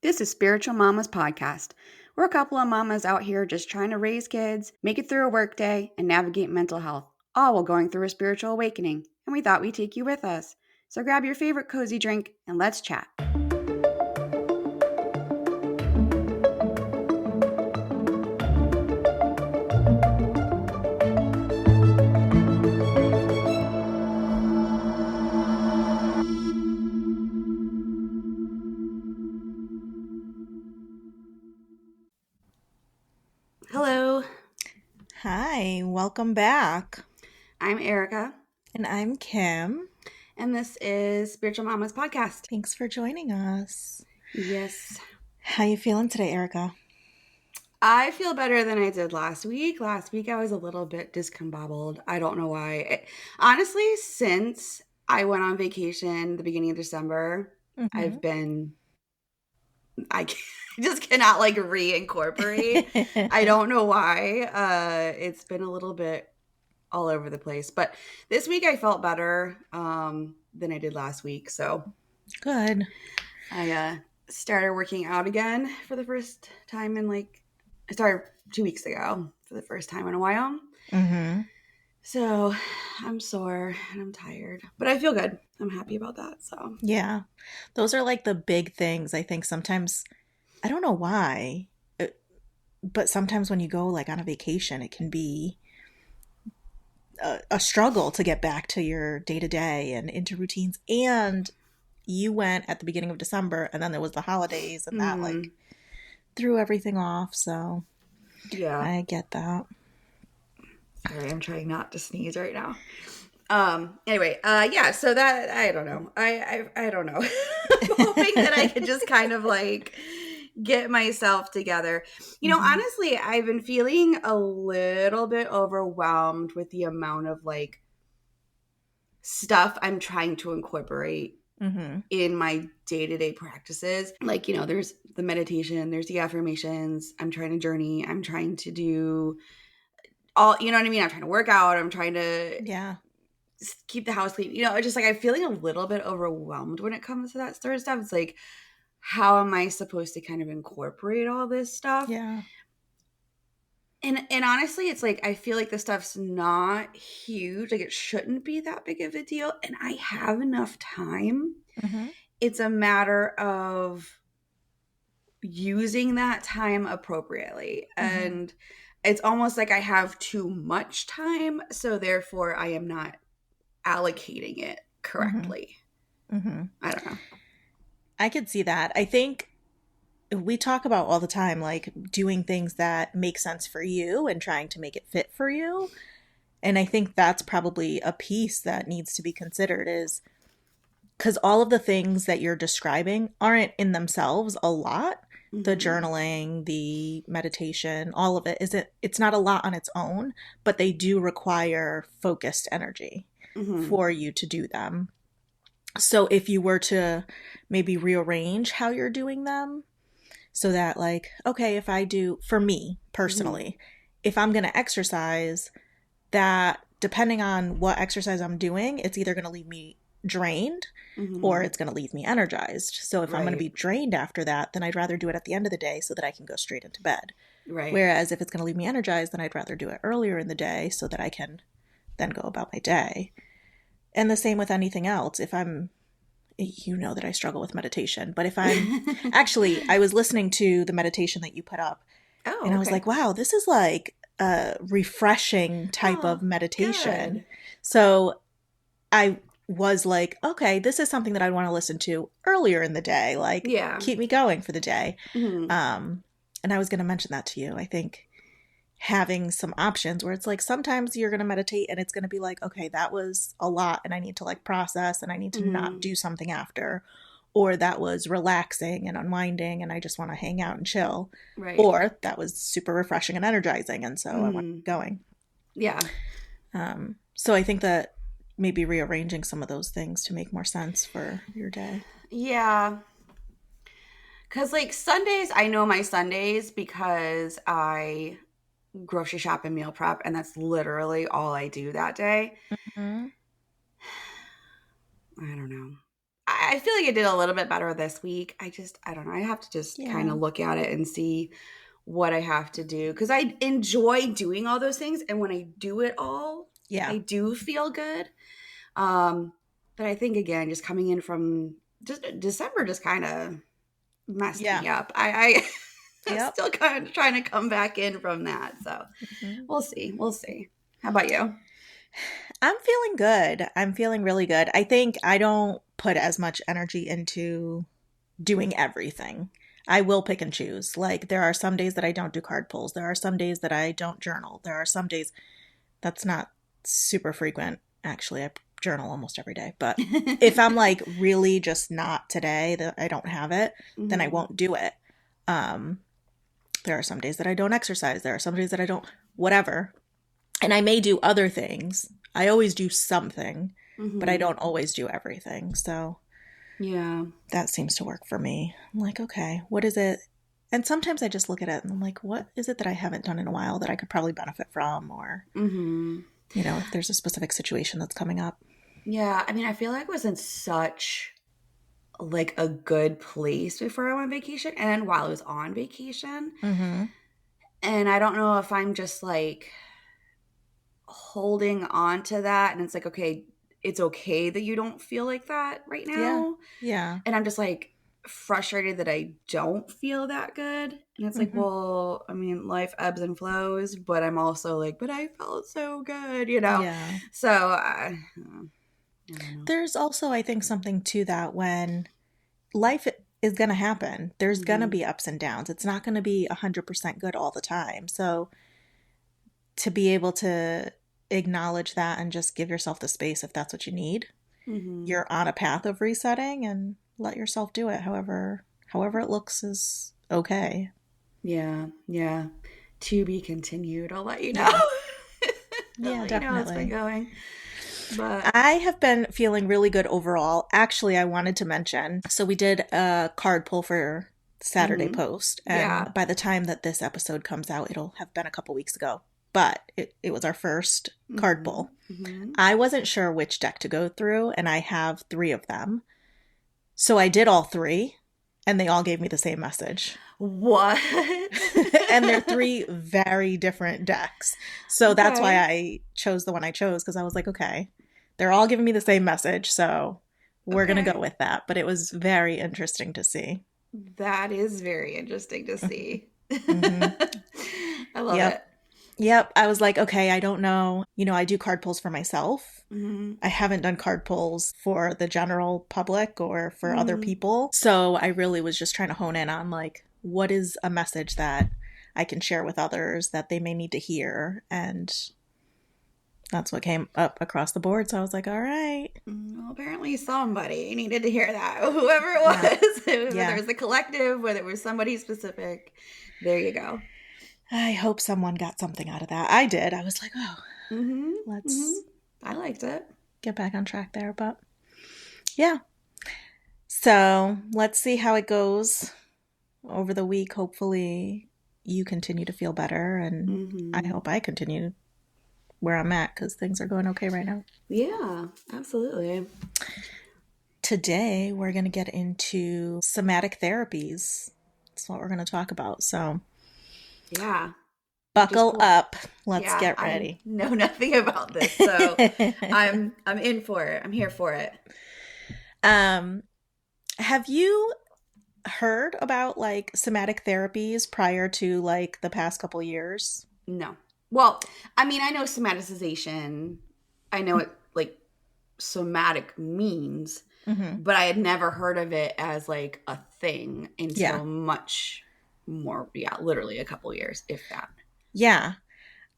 This is Spiritual Mamas Podcast. We're a couple of mamas out here just trying to raise kids, make it through a workday, and navigate mental health, all while going through a spiritual awakening. And we thought we'd take you with us. So grab your favorite cozy drink and let's chat. Hello, Hi, welcome back. I'm Aericka, And I'm Kim. and this is Spiritual Mamas Podcast. Thanks for joining us. Yes. How you feeling today, Aericka? I feel better than I did last week. Last week I was a little bit discombobbled. I don't know why. Honestly, since I went on vacation the beginning of December, I just cannot like reincorporate. I don't know why. It's been a little bit all over the place. But this week I felt better than I did last week. So Good. I started working out again for the first time in I started 2 weeks ago for the first time in a while. Mm-hmm. So I'm sore and I'm tired, but I feel good. I'm happy about that. So Yeah. Those are like the big things. I think sometimes, I don't know why, but sometimes when you go like on a vacation, it can be a struggle to get back to your day-to-day and into routines. And you went at the beginning of December, and then there was the holidays, and that like threw everything off. So yeah, I get that. Sorry, I'm trying not to sneeze right now. Anyway, yeah, so that I don't know. I don't know. I'm hoping that I could just kind of like get myself together. You know, honestly, I've been feeling a little bit overwhelmed with the amount of like stuff I'm trying to incorporate in my day-to-day practices. Like, you know, there's the meditation, there's the affirmations, I'm trying to journey, I'm trying to do all, you know what I mean? I'm trying to work out, I'm trying to keep the house clean. You know, it's just like I'm feeling a little bit overwhelmed when it comes to that sort of stuff. It's like, how am I supposed to kind of incorporate all this stuff? Yeah. And honestly, it's like I feel like the stuff's not huge. Like it shouldn't be that big of a deal. And I have enough time. It's a matter of using that time appropriately. And it's almost like I have too much time. So therefore, I am not allocating it correctly. I don't know. I could see that. I think we talk about all the time, like doing things that make sense for you and trying to make it fit for you. And I think that's probably a piece that needs to be considered, is because all of the things that you're describing aren't in themselves a lot. The journaling, the meditation, all of it it's not a lot on its own, but they do require focused energy for you to do them. So if you were to maybe rearrange how you're doing them, so that like, okay, if I do, for me personally, if I'm going to exercise, that depending on what exercise I'm doing, it's either going to leave me drained or it's going to leave me energized. So if I'm going to be drained after that, then I'd rather do it at the end of the day so that I can go straight into bed. Right. Whereas if it's going to leave me energized, then I'd rather do it earlier in the day so that I can then go about my day. And the same with anything else. If I'm, you know that I struggle with meditation, but if I'm actually, I was listening to the meditation that you put up and I was like, wow, this is like a refreshing type of meditation. Good. So I was like, okay, this is something that I want to listen to earlier in the day, like keep me going for the day. And I was going to mention that to you. I think having some options where it's like sometimes you're going to meditate and it's going to be like, okay, that was a lot and I need to like process and I need to not do something after, or that was relaxing and unwinding and I just want to hang out and chill, or that was super refreshing and energizing and so I want to keep going. So I think that maybe rearranging some of those things to make more sense for your day. Because like Sundays, I know my Sundays because I grocery shop and meal prep, and that's literally all I do that day. I don't know. I feel like I did a little bit better this week. I don't know. I have to just kind Yeah. of look at it and see what I have to do, because I enjoy doing all those things. And when I do it all, Yeah. I do feel good. Um, but I think, again, just coming in from just December just kind of messed Yeah. me up. I I'm Yep. still kind of trying to come back in from that. So Mhm. we'll see. We'll see. How about you? I'm feeling good. I'm feeling really good. I think I don't put as much energy into doing everything. I will pick and choose. Like, there are some days that I don't do card pulls. There are some days that I don't journal. There are some days that's not super frequent. Actually, I journal almost every day. But if I'm like really just not today, that I don't have it, then I Mhm. won't do it. Um, there are some days that I don't exercise. There are some days that I don't, whatever. And I may do other things. I always do something, but I Mhm. don't always do everything. So Yeah. that seems to work for me. I'm like, okay, what is it? And sometimes I just look at it and I'm like, what is it that I haven't done in a while that I could probably benefit from? Or, Mhm. if there's a specific situation that's coming up. Yeah, I mean, I feel like I was in such like a good place before I went on vacation and while I was on vacation. Mm-hmm. And I don't know if I'm just like holding on to that, and it's like, okay, it's okay that you don't feel like that right Yeah. now. Yeah. And I'm just like frustrated that I don't feel that good. And it's like, Mm-hmm. well, I mean, life ebbs and flows, but I'm also like, but I felt so good, you know? Yeah. So I don't know. There's also, I think, something to that when life is going to happen. There's going to Hmm. be ups and downs. It's not going to be 100% good all the time. So to be able to acknowledge that and just give yourself the space if that's what you need, Hmm. you're on a path of resetting and let yourself do it however it looks is okay. Yeah, yeah. To be continued. I'll let you know. Yeah. I'll Yeah, let you know how it's been definitely. going. But I have been feeling really good overall. Actually, I wanted to mention, so we did a card pull for Saturday hmm Post, and yeah. by the time that this episode comes out, it'll have been a couple weeks ago. But it was our first card hmm pull. hmm I wasn't sure which deck to go through, and I have three of them. So I did all three, and they all gave me the same message. What? And they're three very different decks. So that's why Okay. I chose the one I chose, because I was like, okay, they're all giving me the same message. So we're going to go Okay. with that. But it was very interesting to see. That is very interesting to see. Mm-hmm. I love Yep. it. Yep. I was like, okay, I don't know. I do card pulls for myself. Hmm. I haven't done card pulls for the general public or for other hmm people. So I really was just trying to hone in on like, what is a message that I can share with others that they may need to hear? And that's what came up across the board. So I was like, all right. Well, apparently somebody needed to hear that. Whoever it Yeah. was, whether Yeah. it was the collective, whether it was somebody specific. There you go. I hope someone got something out of that. I did. I was like, oh, hmm hmm let's I liked it. get back on track there. But yeah. So let's see how it goes over the week. Hopefully you continue to feel better. And I hmm hope I continue where I'm at because things are going okay right now. Yeah, absolutely. Today, we're going to get into somatic therapies. That's what we're going to talk about. So, Yeah. I just buckle up. Let's yeah, get I ready. know nothing about this, so I'm in for it. I'm here for it. um, have you heard about like somatic therapies prior to like the past couple years? No. Well, I mean, I know somaticization. I know what like somatic means, Mm-hmm. but I had never heard of it as like a thing Yeah. until much more, yeah, literally a couple years, if that. Yeah.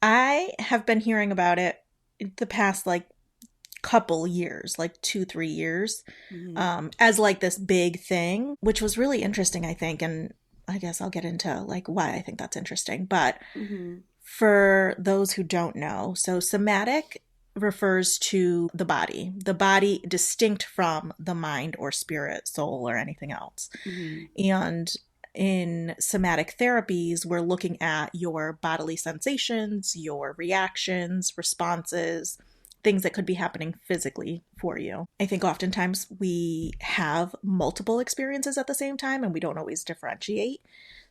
I have been hearing about it the past like couple years, like 2, 3 years, Hmm as like this big thing, which was really interesting, I think. And I guess I'll get into like why I think that's interesting. But hmm for those who don't know, so somatic refers to the body distinct from the mind or spirit, soul, or anything else. hmm And in somatic therapies, we're looking at your bodily sensations, your reactions, responses, things that could be happening physically for you. I think oftentimes we have multiple experiences at the same time and we don't always differentiate.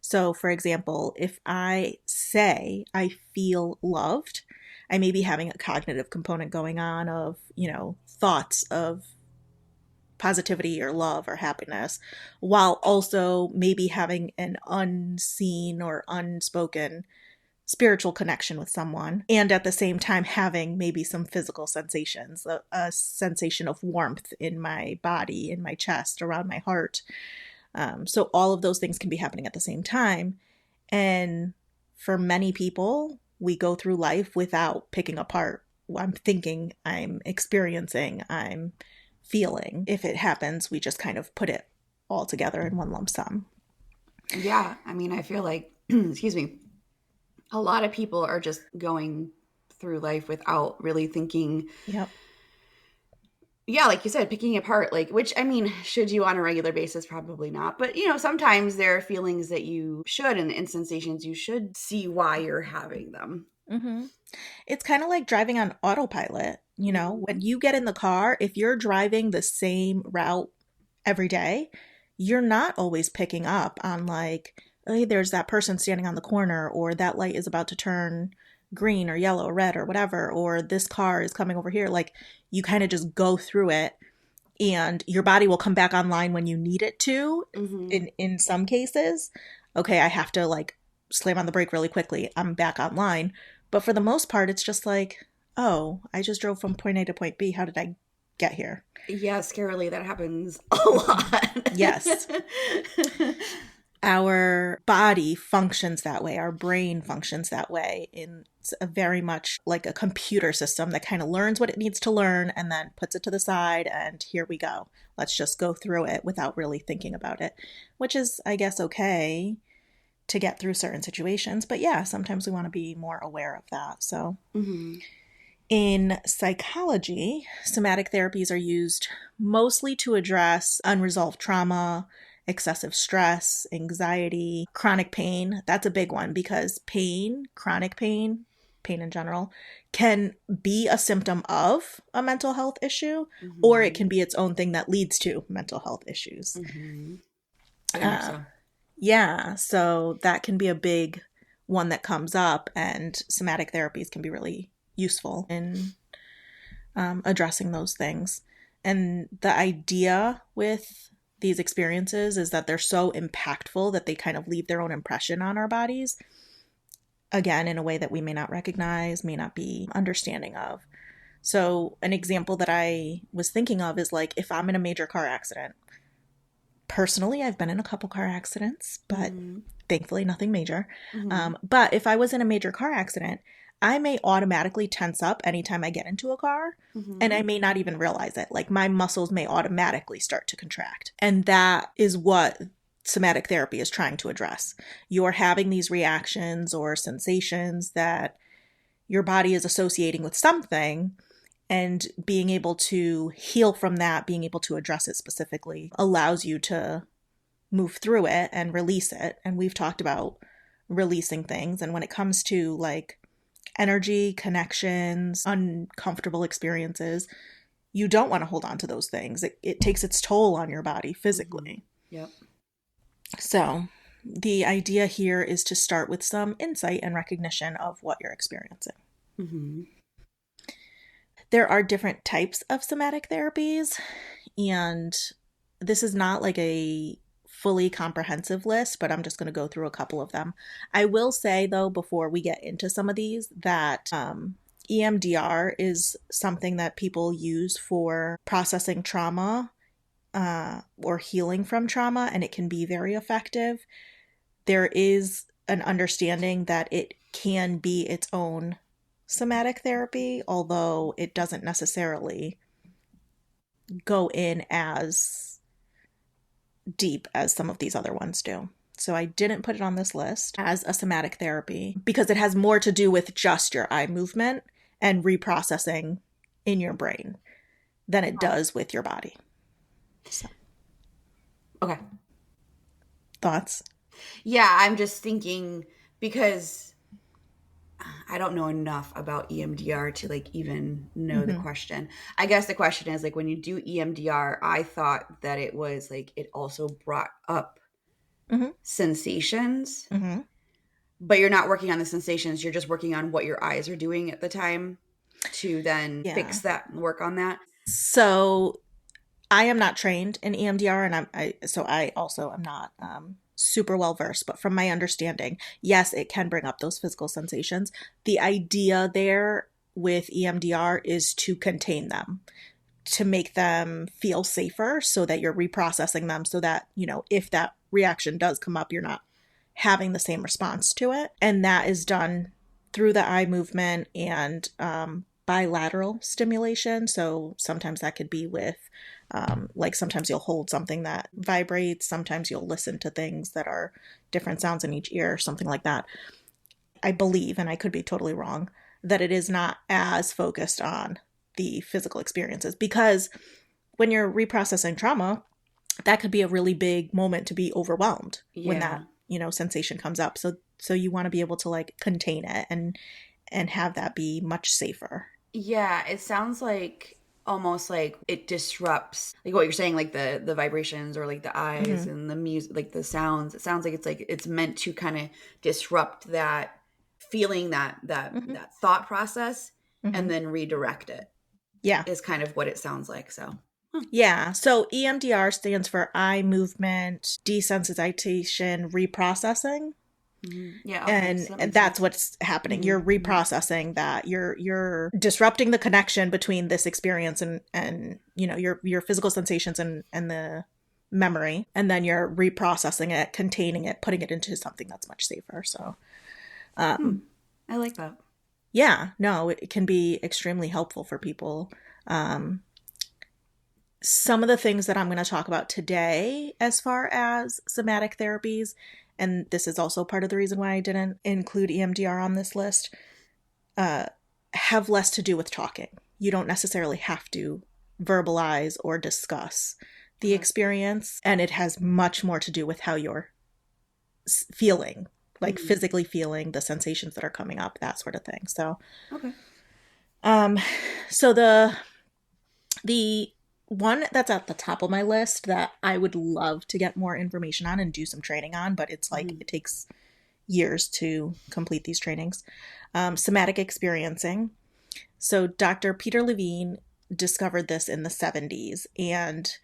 So, for example, if I say I feel loved, I may be having a cognitive component going on of, thoughts of positivity or love or happiness, while also maybe having an unseen or unspoken spiritual connection with someone, and at the same time having maybe some physical sensations, a sensation of warmth in my body, in my chest, around my heart. So all of those things can be happening at the same time. And for many people, we go through life without picking apart. I'm thinking, I'm experiencing, I'm feeling. If it happens, we just kind of put it all together in one lump sum. Yeah. I mean, I feel like, excuse me, a lot of people are just going through life without really thinking. Yep. Yeah, like you said, picking apart, like, which, I mean, should you on a regular basis? Probably not. But, sometimes there are feelings that you should, and sensations you should see why you're having them. Mm-hmm. It's kind of like driving on autopilot. When you get in the car, if you're driving the same route every day, you're not always picking up on like, hey, there's that person standing on the corner, or that light is about to turn green or yellow or red or whatever, or this car is coming over here. Like, you kind of just go through it and your body will come back online when you need it to. In some cases. Okay, I have to like slam on the brake really quickly. I'm back online. But for the most part, it's just like, oh, I just drove from point A to point B. How did I get here? Yeah, scarily, that happens a lot. Yes. Our body functions that way. Our brain functions that way. It's a very much like a computer system that kind of learns what it needs to learn and then puts it to the side, and here we go. Let's just go through it without really thinking about it, which is, I guess, okay to get through certain situations. But yeah, sometimes we want to be more aware of that. So in psychology, somatic therapies are used mostly to address unresolved trauma, excessive stress, anxiety, chronic pain. That's a big one because chronic pain in general, can be a symptom of a mental health issue, or it can be its own thing that leads to mental health issues. I think so. Yeah, so that can be a big one that comes up, and somatic therapies can be really useful in addressing those things. And the idea with these experiences is that they're so impactful that they kind of leave their own impression on our bodies, again, in a way that we may not recognize, may not be understanding of. So an example that I was thinking of is like if I'm in a major car accident. Personally, I've been in a couple car accidents, but thankfully nothing major. But if I was in a major car accident, I may automatically tense up anytime I get into a car, and I may not even realize it. Like my muscles may automatically start to contract. And that is what somatic therapy is trying to address. You're having these reactions or sensations that your body is associating with something, and being able to heal from that, being able to address it specifically, allows you to move through it and release it. And we've talked about releasing things. And when it comes to like energy, connections, uncomfortable experiences, you don't want to hold on to those things. It takes its toll on your body physically. Yep. So the idea here is to start with some insight and recognition of what you're experiencing. There are different types of somatic therapies, and this is not like a fully comprehensive list, but I'm just going to go through a couple of them. I will say, though, before we get into some of these, that EMDR is something that people use for processing trauma or healing from trauma, and it can be very effective. There is an understanding that it can be its own somatic therapy, although it doesn't necessarily go in as deep as some of these other ones do. So I didn't put it on this list as a somatic therapy because it has more to do with just your eye movement and reprocessing in your brain than it does with your body. So. Okay. Thoughts? Yeah, I'm just thinking because I don't know enough about EMDR to like even know the Mm-hmm. question. I guess the question is like when you do EMDR, I thought that it was like it also brought up Mm-hmm. sensations, Mm-hmm. but you're not working on the sensations. You're just working on what your eyes are doing at the time to then Yeah. fix that and work on that. So I am not trained in EMDR, and so I also am not super well versed. But from my understanding, yes, it can bring up those physical sensations. The idea there with EMDR is to contain them, to make them feel safer, so that you're reprocessing them, so that if that reaction does come up, you're not having the same response to it, and that is done through the eye movement and bilateral stimulation. So sometimes that could be with like sometimes you'll hold something that vibrates, sometimes you'll listen to things that are different sounds in each ear, something like that. I believe, and I could be totally wrong, that it is not as focused on the physical experiences, because when you're reprocessing trauma, that could be a really big moment to be overwhelmed when Yeah. that sensation comes up. So you want to be able to like contain it and have that be much safer. Yeah, it sounds like almost like it disrupts like what you're saying, like the vibrations or like the eyes Hmm. and the music, like the sounds. It sounds like it's meant to kind of disrupt that feeling, Hmm. that thought process, Hmm. and then redirect it Yeah. is kind of what it sounds like. So, huh. Yeah. So EMDR stands for eye movement desensitization reprocessing. Yeah, okay, And so that makes that's sense. what's happening. Hmm. You're reprocessing that. You're disrupting the connection between this experience and your physical sensations and the memory, and then you're reprocessing it, containing it, putting it into something that's much safer. So Hmm. um I like that. yeah, no, it can be extremely helpful for people. um some of the things that I'm going to talk about today as far as somatic therapies, and this is also part of the reason why I didn't include EMDR on this list, uh, have less to do with talking. You don't necessarily have to verbalize or discuss the Okay. experience, and it has much more to do with how you're feeling, like Hmm. physically feeling the sensations that are coming up, that sort of thing. So, Okay. um, so the one that's at the top of my list that I would love to get more information on and do some training on, but it's like Hmm. it takes years to complete these trainings. Somatic experiencing. So Dr. Peter Levine discovered this in the 70s, and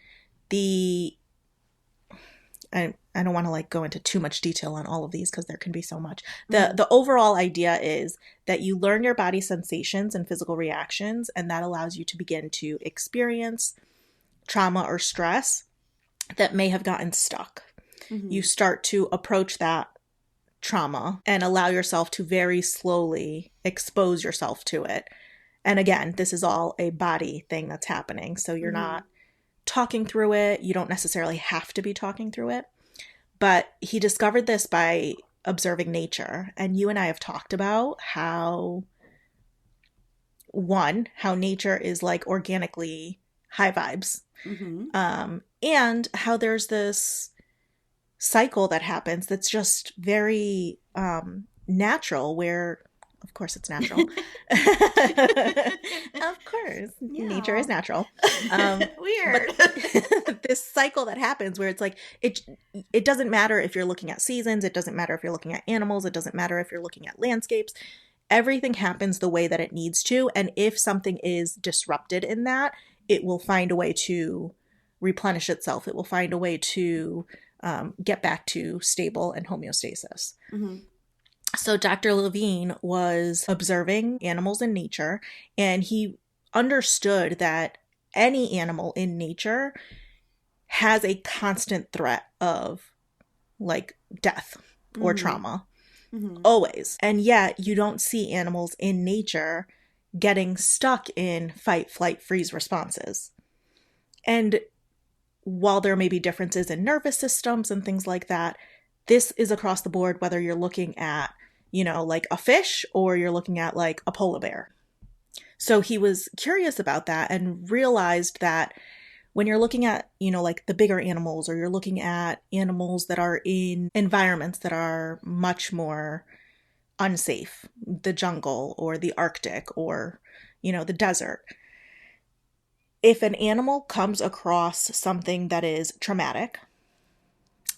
the I don't want to like go into too much detail on all of these because there can be so much. Hmm. The overall idea is that you learn your body sensations and physical reactions, and that allows you to begin to experience trauma or stress that may have gotten stuck. You Hmm. start to approach that trauma and allow yourself to very slowly expose yourself to it. And again, this is all a body thing that's happening. So you're Hmm. not talking through it. You don't necessarily have to be talking through it. But he discovered this by observing nature. And you and I have talked about how nature is like organically high vibes. Hmm. And how there's this cycle that happens that's just very natural, where of course it's natural. Of course nature Yeah. is natural. But Weird. this cycle that happens where it's like it doesn't matter if you're looking at seasons, it doesn't matter if you're looking at animals, it doesn't matter if you're looking at landscapes. Everything happens the way that it needs to, and if something is disrupted in that, it will find a way to replenish itself. It will find a way to get back to stable and homeostasis. Hmm. So Dr. Levine was observing animals in nature, and he understood that any animal in nature has a constant threat of like death or Hmm. trauma, Hmm. always. And yet you don't see animals in nature getting stuck in fight, flight, freeze responses. And while there may be differences in nervous systems and things like that, this is across the board, whether you're looking at, like a fish or you're looking at like a polar bear. So he was curious about that and realized that when you're looking at, like the bigger animals, or you're looking at animals that are in environments that are much more unsafe, the jungle or the Arctic or, the desert. If an animal comes across something that is traumatic,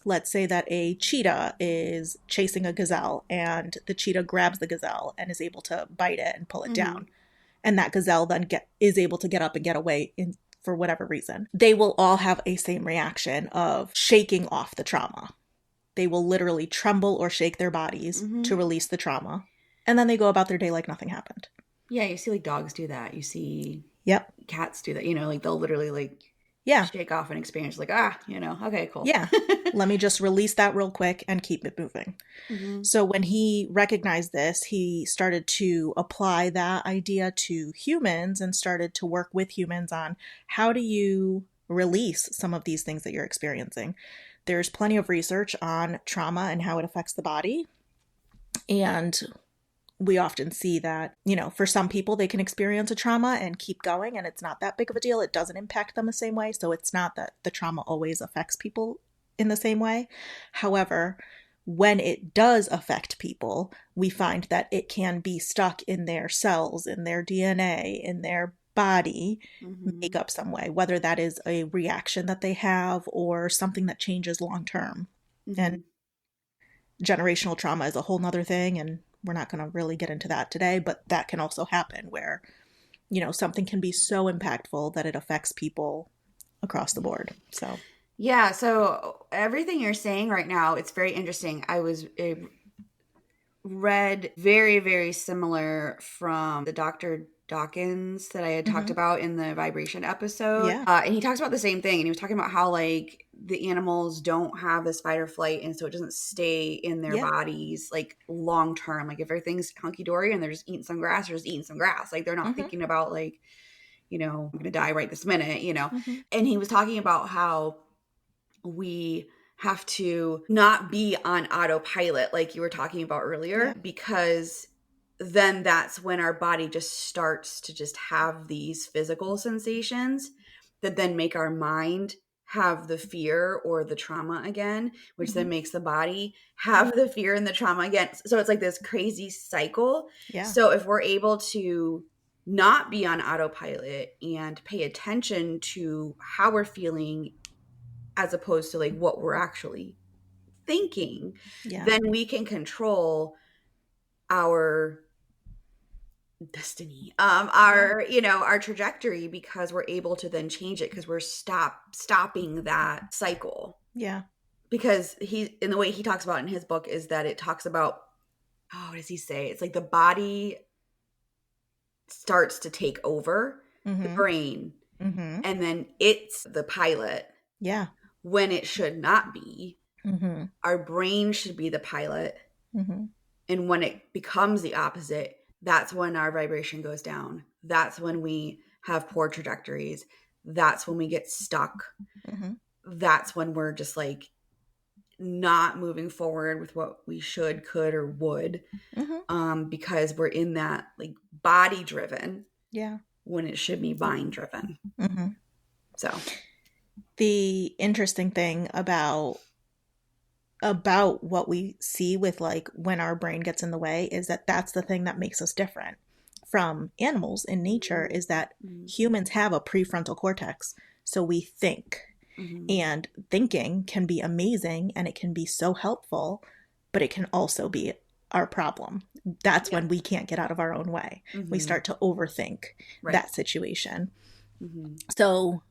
let's say that a cheetah is chasing a gazelle and the cheetah grabs the gazelle and is able to bite it and pull it Mm-hmm. down, and that gazelle then is able to get up and get away for whatever reason, they will all have a same reaction of shaking off the trauma. They will literally tremble or shake their bodies to release the trauma, and then they go about their day like nothing happened. Yeah, you see like dogs do that. You see Yep. cats do that. Like they'll literally like Yeah. shake off an experience like, okay, cool. Yeah. Let me just release that real quick and keep it moving. Mm-hmm. So when he recognized this, he started to apply that idea to humans and started to work with humans on how do you release some of these things that you're experiencing. There's plenty of research on trauma and how it affects the body. And we often see that, for some people, they can experience a trauma and keep going, and it's not that big of a deal. It doesn't impact them the same way. So it's not that the trauma always affects people in the same way. However, when it does affect people, we find that it can be stuck in their cells, in their DNA, in their body, makeup some way, whether that is a reaction that they have or something that changes long term. And generational trauma is a whole nother thing, and we're not going to really get into that today, but that can also happen where, something can be so impactful that it affects people across the board. So, yeah. So everything you're saying right now, it's very interesting. I read very, very similar from the Dr. Dawkins that I had talked about in the vibration episode. Yeah. And he talks about the same thing. And he was talking about how like the animals don't have this fight or flight. And so it doesn't stay in their bodies like long term. Like if everything's hunky dory and they're just eating some grass, they're just eating some grass. Like they're not thinking about like, I'm going to die right this minute, And he was talking about how we have to not be on autopilot like you were talking about earlier, because then that's when our body just starts to just have these physical sensations that then make our mind have the fear or the trauma again, which then makes the body have the fear and the trauma again. So it's like this crazy cycle. Yeah. So if we're able to not be on autopilot and pay attention to how we're feeling as opposed to like what we're actually thinking, then we can control our destiny, our trajectory, because we're able to then change it because we're stopping that cycle. Yeah. Because in the way he talks about in his book is that it talks about, what does he say? It's like the body starts to take over the brain, and then it's the pilot. Yeah. When it should not be. Our brain should be the pilot. And when it becomes the opposite, that's when our vibration goes down. That's when we have poor trajectories. That's when we get stuck. That's when we're just like not moving forward with what we should, could, or would, because we're in that like body driven. Yeah. When it should be mind driven. So the interesting thing about what we see with like when our brain gets in the way is that that's the thing that makes us different from animals in nature, is that humans have a prefrontal cortex. So we think, and thinking can be amazing and it can be so helpful, but it can also be our problem. That's when we can't get out of our own way. We start to overthink that situation. So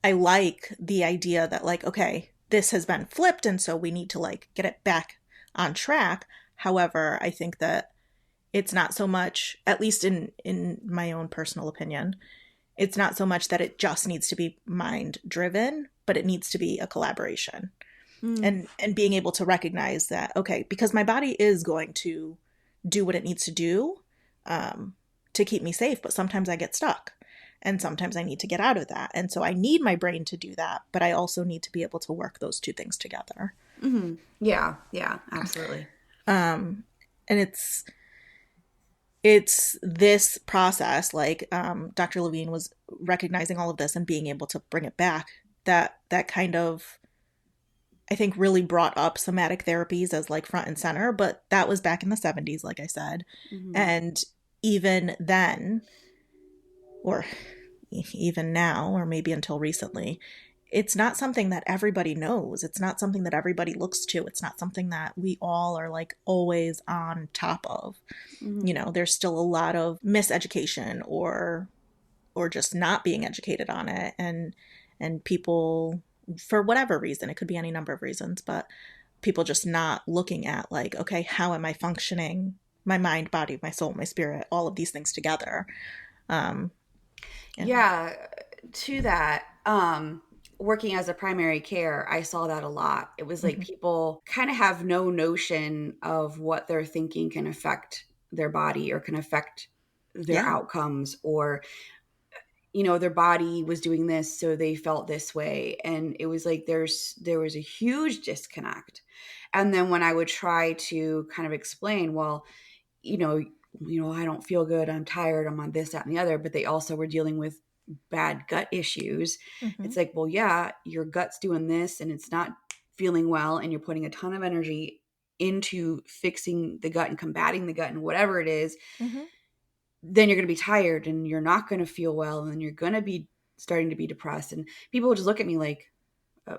I like the idea that like, okay, this has been flipped, and so we need to like get it back on track. However, I think that it's not so much, at least in my own personal opinion, it's not so much that it just needs to be mind driven, but it needs to be a collaboration. And being able to recognize that, okay, because my body is going to do what it needs to do to keep me safe, but sometimes I get stuck. And sometimes I need to get out of that. And so I need my brain to do that, but I also need to be able to work those two things together. Yeah, absolutely. And it's this process, like Dr. Levine was recognizing all of this and being able to bring it back, that kind of I think really brought up somatic therapies as like front and center, but that was back in the 70s, like I said. Mm-hmm. And even then, or even now, or maybe until recently, it's not something that everybody knows. It's not something that everybody looks to. It's not something that we all are like always on top of. Mm-hmm. There's still a lot of miseducation or just not being educated on it, and people, for whatever reason, it could be any number of reasons, but people just not looking at like, okay, how am I functioning, my mind, body, my soul, my spirit, all of these things together. um and Yeah, to that, working as a primary care, I saw that a lot. It was like mhm. people kind of have no notion of what they're thinking can affect their body or can affect their Yeah. outcomes, or their body was doing this so they felt this way, and it was like there was a huge disconnect. And then when I would try to kind of explain, well, you know I don't feel good, I'm tired, I'm on this, that, and the other, but they also were dealing with bad gut issues. Hmm. It's like, well, yeah, your gut's doing this and it's not feeling well, and you're putting a ton of energy into fixing the gut and combating the gut and whatever it is. Hmm. Then you're going to be tired and you're not going to feel well, and then you're going to be starting to be depressed, and people will just look at me like, oh,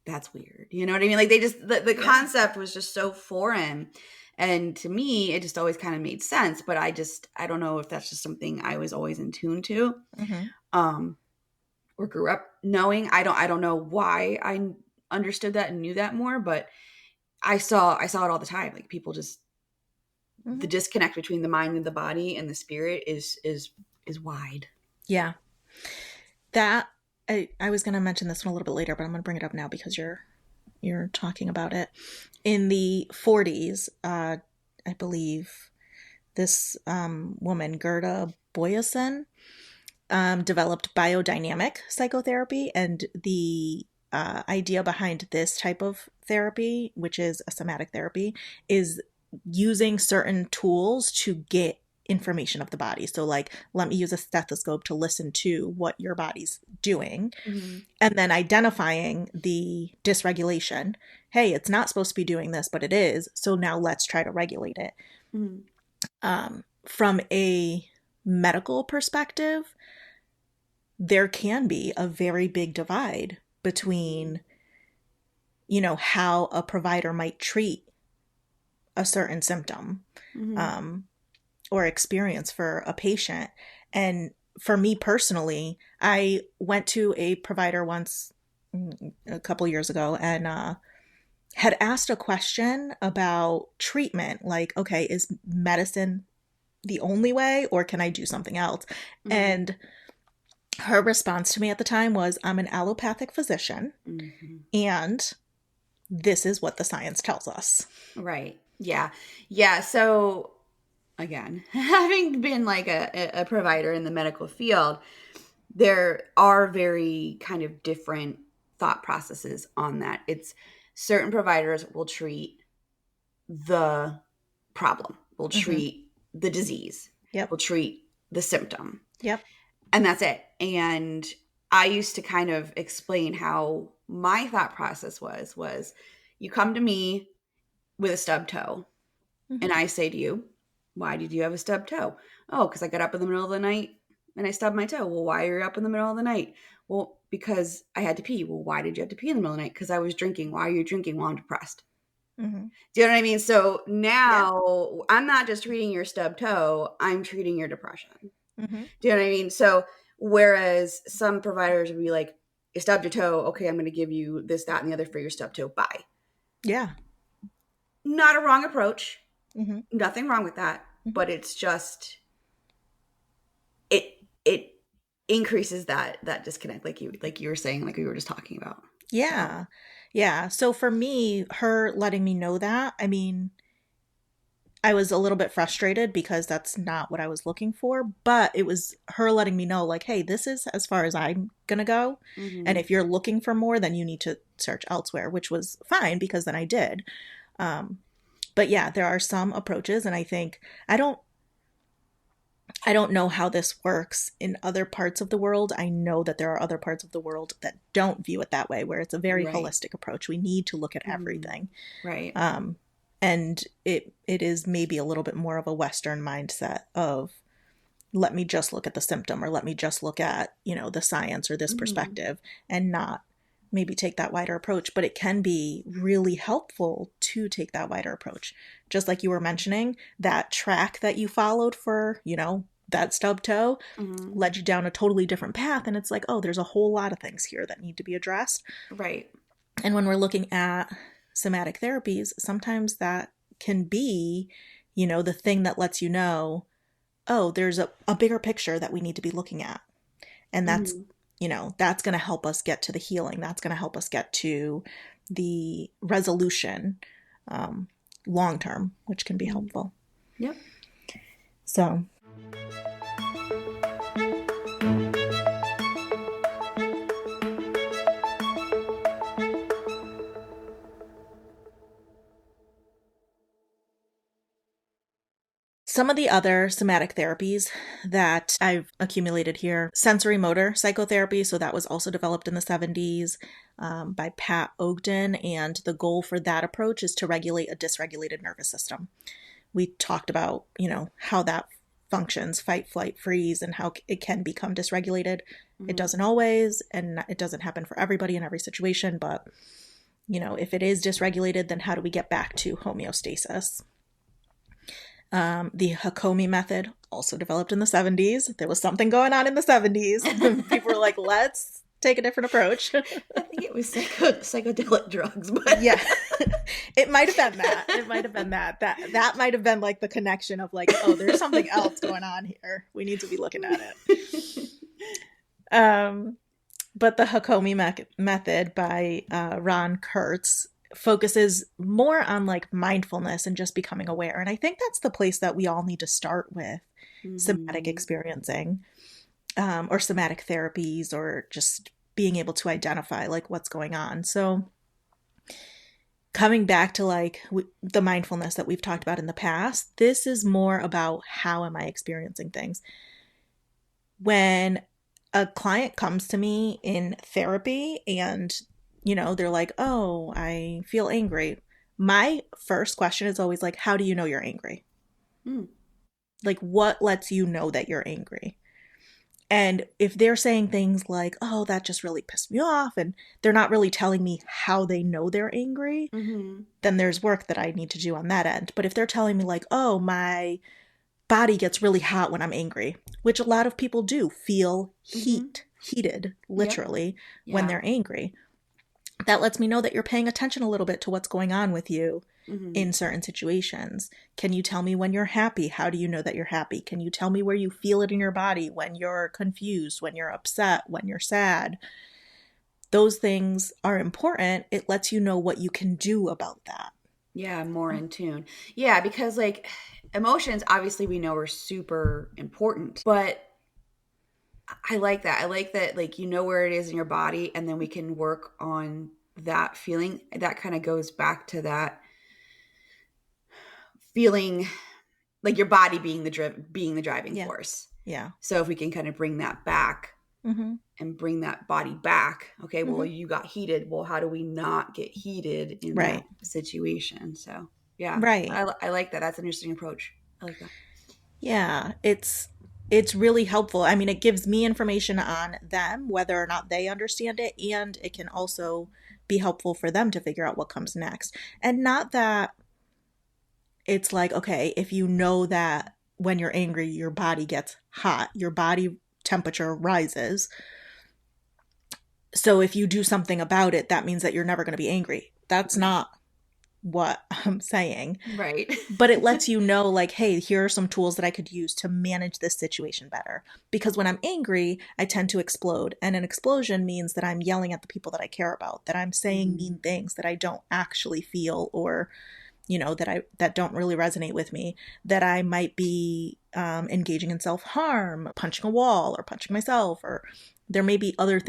that's weird. You know what I mean? Like, they just, the Yeah. concept was just so foreign. And to me, it just always kind of made sense. But I don't know if that's just something I was always in tune to, Hmm. um, or grew up knowing. I don't know why I understood that and knew that more, but I saw it all the time. Like, people just, the Hmm. disconnect between the mind and the body and the spirit is wide. Yeah. That I was going to mention this one a little bit later, but I'm going to bring it up now because you're talking about it. In the 40s, I believe this woman, Gerda Boyesen, developed biodynamic psychotherapy, and the idea behind this type of therapy, which is a somatic therapy, is using certain tools to get information of the body. So, like, let me use a stethoscope to listen to what your body's doing, Mm-hmm. and then identifying the dysregulation. Hey, it's not supposed to be doing this, but it is. So now let's try to regulate it. Mm-hmm. From a medical perspective, there can be a very big divide between, how a provider might treat a certain symptom, Mm-hmm. um, or experience for a patient. And for me personally, I went to a provider once, a couple years ago, and had asked a question about treatment, like, okay, is medicine the only way, or can I do something else? Mm-hmm. And her response to me at the time was, I'm an allopathic physician, Mm-hmm. and this is what the science tells us. Right. Yeah. Yeah. So again, having been like a provider in the medical field, there are very kind of different thought processes on that. It's certain providers will treat the problem, will Mm-hmm. treat the disease, Yep. will treat the symptom, Yep. and that's it. And I used to kind of explain how my thought process was you come to me with a stub toe, Mm-hmm. and I say to you, why did you have a stub toe? Oh, because I got up in the middle of the night and I stubbed my toe. Well, why are you up in the middle of the night? Well, because I had to pee. Well, why did you have to pee in the middle of the night? Because I was drinking. Why are you drinking? Well, I'm depressed. Mm-hmm. Do you know what I mean? So Yeah. now I'm not just treating your stub toe, I'm treating your depression. Mm-hmm. Do you know what I mean? So whereas some providers would be like, you stubbed your toe. Okay, I'm going to give you this, that, and the other for your stub toe. Bye. Yeah. Not a wrong approach. Mm-hmm. Nothing wrong with that. Mm-hmm. But it's just, it increases that disconnect, like you were saying, like we were just talking about. So Yeah. Yeah. So for me, her letting me know that, I mean, I was a little bit frustrated because that's not what I was looking for, but it was her letting me know, like, hey, this is as far as I'm going to go. And mm-hmm. if you're looking for more, then you need to search elsewhere, which was fine because then I did. Um, but yeah, there are some approaches, and I think I don't, I don't know how this works in other parts of the world. I know that there are other parts of the world that don't view it that way, where it's a very Right. holistic approach. We need to look at everything. Right. And it is maybe a little bit more of a Western mindset of, let me just look at the symptom, or let me just look at, the science or this perspective, and not maybe take that wider approach. But it can be really helpful to take that wider approach. Just like you were mentioning, that track that you followed for, that stub toe led you down a totally different path. And it's like, oh, there's a whole lot of things here that need to be addressed. Right. And when we're looking at somatic therapies, sometimes that can be, the thing that lets you know, oh, there's a bigger picture that we need to be looking at. And that's, that's going to help us get to the healing. That's going to help us get to the resolution long term, which can be helpful. Yep. So. Some of the other somatic therapies that I've accumulated here, sensory motor psychotherapy. So that was also developed in the 70s by Pat Ogden. And the goal for that approach is to regulate a dysregulated nervous system. We talked about, how that functions, fight, flight, freeze, and how it can become dysregulated. It doesn't always, and it doesn't happen for everybody in every situation. But, if it is dysregulated, then how do we get back to homeostasis? The Hakomi method, also developed in the 70s. There was something going on in the 70s. People were like, let's take a different approach. I think it was psychedelic drugs, but yeah, it might have been that. It might have been that. That might have been like the connection of like, oh, there's something else going on here. We need to be looking at it. But the Hakomi method by Ron Kurtz focuses more on like mindfulness and just becoming aware. And I think that's the place that we all need to start with somatic experiencing or somatic therapies, or just being able to identify like what's going on. So coming back to like the mindfulness that we've talked about in the past, this is more about how am I experiencing things. When a client comes to me in therapy and they're like, oh, I feel angry. My first question is always like, how do you know you're angry? Like, what lets you know that you're angry? And if they're saying things like, oh, that just really pissed me off, and they're not really telling me how they know they're angry, then there's work that I need to do on that end. But if they're telling me like, oh, my body gets really hot when I'm angry, which a lot of people do feel heated, literally, when they're angry. That lets me know that you're paying attention a little bit to what's going on with you in certain situations. Can you tell me when you're happy? How do you know that you're happy? Can you tell me where you feel it in your body when you're confused, when you're upset, when you're sad? Those things are important. It lets you know what you can do about that. Yeah, more in tune. Yeah, because like emotions, obviously we know are super important, but I like that. I like that, like, where it is in your body, and then we can work on that feeling. That kind of goes back to that feeling, like your body being the driving force. Yeah. So if we can kind of bring that back and bring that body back, okay, well, you got heated. Well, how do we not get heated in that situation? So yeah, right. I like that. That's an interesting approach. I like that. Yeah, it's really helpful. I mean, it gives me information on them, whether or not they understand it, and it can also be helpful for them to figure out what comes next. And not that it's like, okay, if you know that when you're angry, your body gets hot, your body temperature rises. So if you do something about it, that means that you're never going to be angry. That's not what I'm saying. Right. But it lets you know, like, hey, here are some tools that I could use to manage this situation better. Because when I'm angry, I tend to explode. And an explosion means that I'm yelling at the people that I care about, that I'm saying mean things that I don't actually feel, or, that don't really resonate with me, that I might be engaging in self-harm, punching a wall or punching myself, or there may be other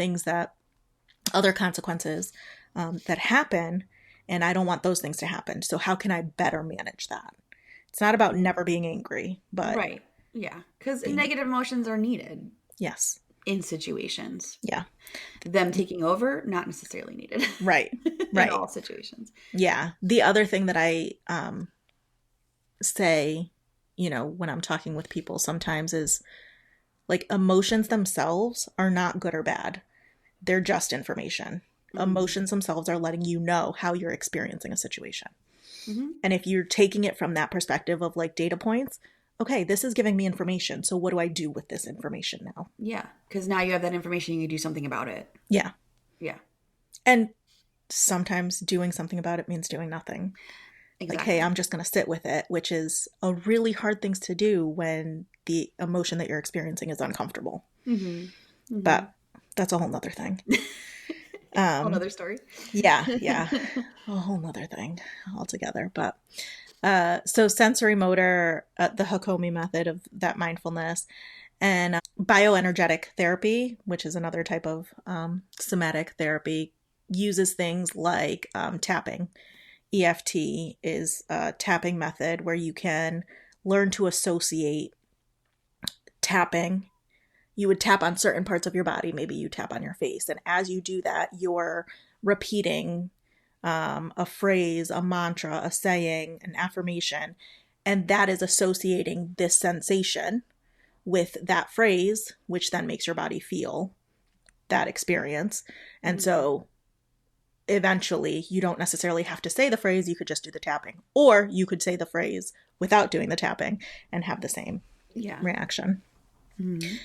consequences that happen. And I don't want those things to happen. So how can I better manage that? It's not about never being angry, but right. Yeah, because negative emotions are needed. Yes. In situations. Yeah. Them taking over, not necessarily needed. Right. Right. In all situations. Yeah. The other thing that I say, you know, when I'm talking with people sometimes is like emotions themselves are not good or bad. They're just information. Mm-hmm. Emotions themselves are letting you know how you're experiencing a situation. Mm-hmm. And if you're taking it from that perspective of like data points, okay, this is giving me information. So what do I do with this information now? Yeah, because now you have that information, you can do something about it. Yeah. Yeah. And sometimes doing something about it means doing nothing. Exactly. Like, hey, I'm just going to sit with it, which is a really hard thing to do when the emotion that you're experiencing is uncomfortable. Mm-hmm. Mm-hmm. But that's a whole nother thing. Whole nother story. Yeah. A whole nother thing altogether. But so sensory motor, the Hakomi method of that mindfulness, and bioenergetic therapy, which is another type of somatic therapy, uses things like tapping. EFT is a tapping method where you can learn to associate tapping. You would tap on certain parts of your body. Maybe you tap on your face. And as you do that, you're repeating a phrase, a mantra, a saying, an affirmation. And that is associating this sensation with that phrase, which then makes your body feel that experience. And so eventually you don't necessarily have to say the phrase, you could just do the tapping. Or you could say the phrase without doing the tapping and have the same reaction. Mm-hmm.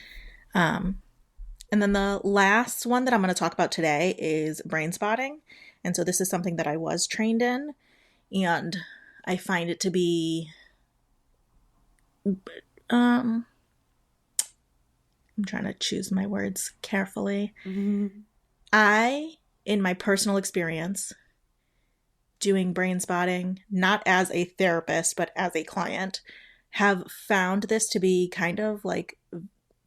And then the last one that I'm going to talk about today is brain spotting. And so this is something that I was trained in, and I find it to be I'm trying to choose my words carefully. Mm-hmm. In my personal experience, doing brain spotting, not as a therapist, but as a client, have found this to be kind of like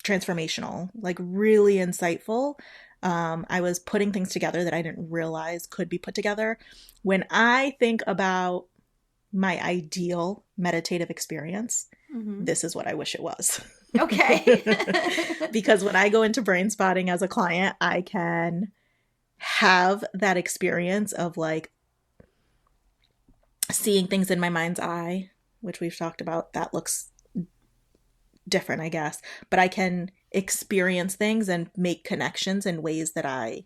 transformational, like really insightful. I was putting things together that I didn't realize could be put together. When I think about my ideal meditative experience, this is what I wish it was. Okay. Because when I go into brain spotting as a client, I can have that experience of like seeing things in my mind's eye, which we've talked about. That looks different, I guess, but I can experience things and make connections in ways that's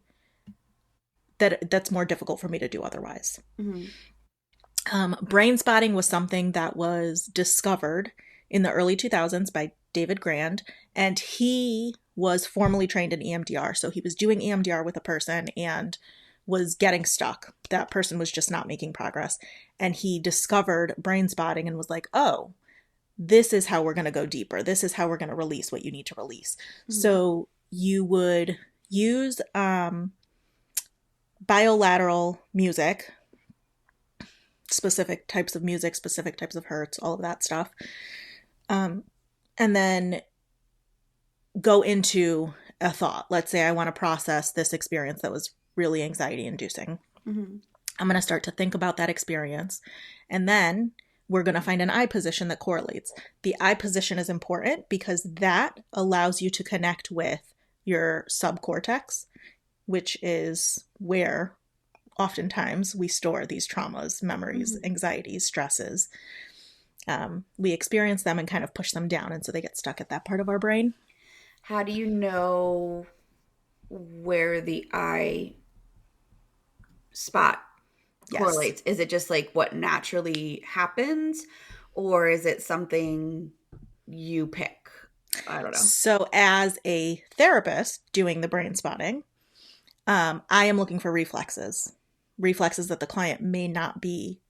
more difficult for me to do otherwise. Mm-hmm. Brain spotting was something that was discovered in the early 2000s by David Grand, and he was formally trained in EMDR. So he was doing EMDR with a person and was getting stuck. That person was just not making progress. And he discovered brain spotting and was like, oh, this is how we're going to go deeper. This is how we're going to release what you need to release. Mm-hmm. So you would use bilateral music, specific types of music, specific types of hertz, all of that stuff. And then go into a thought. Let's say I want to process this experience that was really anxiety inducing. Mm-hmm. I'm going to start to think about that experience. And then we're going to find an eye position that correlates. The eye position is important because that allows you to connect with your subcortex, which is where oftentimes we store these traumas, memories, anxieties, stresses. We experience them and kind of push them down. And so they get stuck at that part of our brain. How do you know where the eye spot correlates? Is it just like what naturally happens, or is it something you pick? I don't know. So as a therapist doing the brain spotting, I am looking for reflexes that the client may not be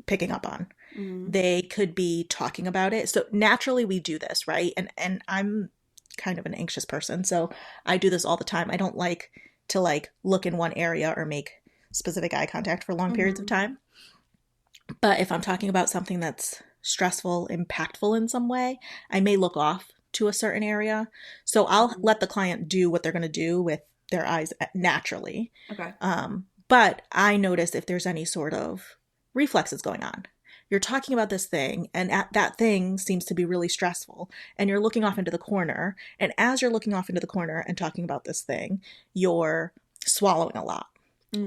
picking up on. Mm-hmm. They could be talking about it. So naturally we do this, right? And I'm kind of an anxious person, so I do this all the time. I don't like to like look in one area or make specific eye contact for long periods of time. But if I'm talking about something that's stressful, impactful in some way, I may look off to a certain area. So I'll let the client do what they're going to do with their eyes naturally. Okay. But I notice if there's any sort of reflexes going on. you're talking about this thing, and that thing seems to be really stressful, and you're looking off into the corner, and as you're looking off into the corner and talking about this thing, you're swallowing a lot.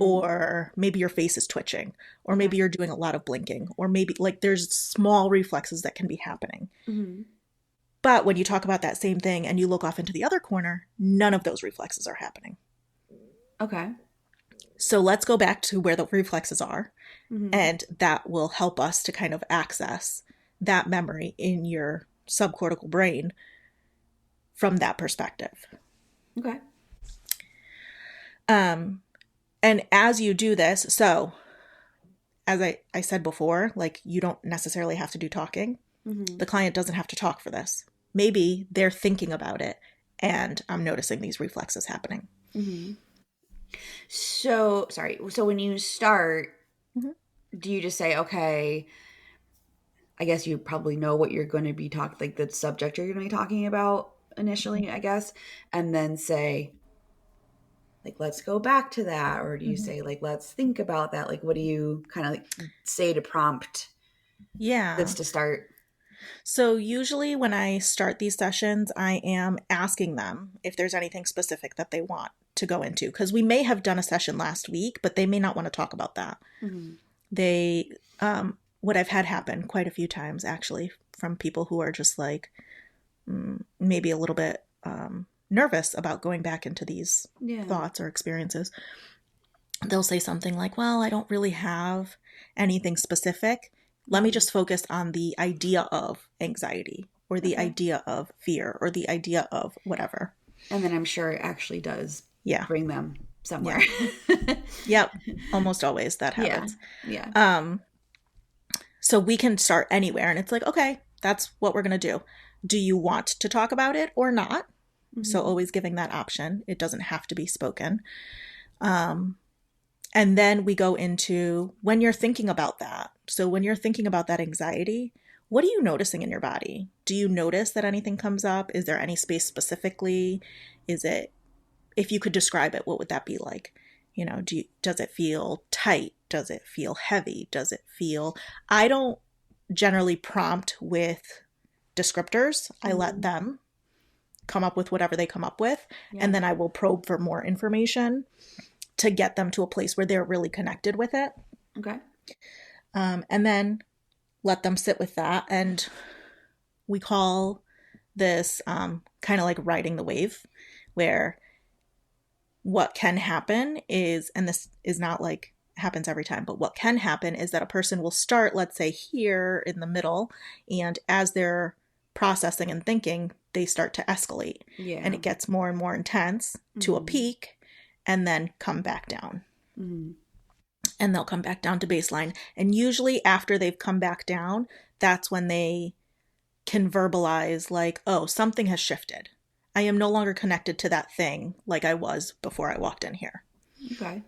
Or maybe your face is twitching, or maybe you're doing a lot of blinking, or maybe like there's small reflexes that can be happening. But when you talk about that same thing and you look off into the other corner, none of those reflexes are happening. Okay. So let's go back to where the reflexes are, and that will help us to kind of access that memory in your subcortical brain from that perspective. Okay. And as you do this, so as I said before, like you don't necessarily have to do talking. The client doesn't have to talk for this. Maybe they're thinking about it and I'm noticing these reflexes happening. So when you start, do you just say, okay, I guess you probably know what you're going to be talking, like the subject you're going to be talking about initially, I guess, and then say, like, let's go back to that? Or do you say, like, let's think about that? Like, what do you kind of like say to prompt this to start? So usually when I start these sessions, I am asking them if there's anything specific that they want to go into. Because we may have done a session last week, but they may not want to talk about that. They, what I've had happen quite a few times, actually, from people who are just like, maybe a little bit nervous about going back into these thoughts or experiences. They'll say something like, well, I don't really have anything specific. Let me just focus on the idea of anxiety or the idea of fear or the idea of whatever. And then I'm sure it actually does bring them somewhere. Yep. Almost always that happens. So we can start anywhere and it's like, okay, that's what we're going to do. Do you want to talk about it or not? So always giving that option. It doesn't have to be spoken. And then we go into when you're thinking about that. So when you're thinking about that anxiety, what are you noticing in your body? Do you notice that anything comes up? Is there any space specifically? Is it, if you could describe it, what would that be like? You know, does it feel tight? Does it feel heavy? Does it feel, I don't generally prompt with descriptors. I let them come up with whatever they come up with. And then I will probe for more information to get them to a place where they're really connected with it. Okay. And then let them sit with that. And we call this kind of like riding the wave, where what can happen is, and this is not like happens every time, but what can happen is that a person will start, let's say here in the middle, and as they're processing and thinking, they start to escalate. And it gets more and more intense to a peak and then come back down. And they'll come back down to baseline. And usually after they've come back down, that's when they can verbalize like, oh, something has shifted. I am no longer connected to that thing like I was before I walked in here. Okay.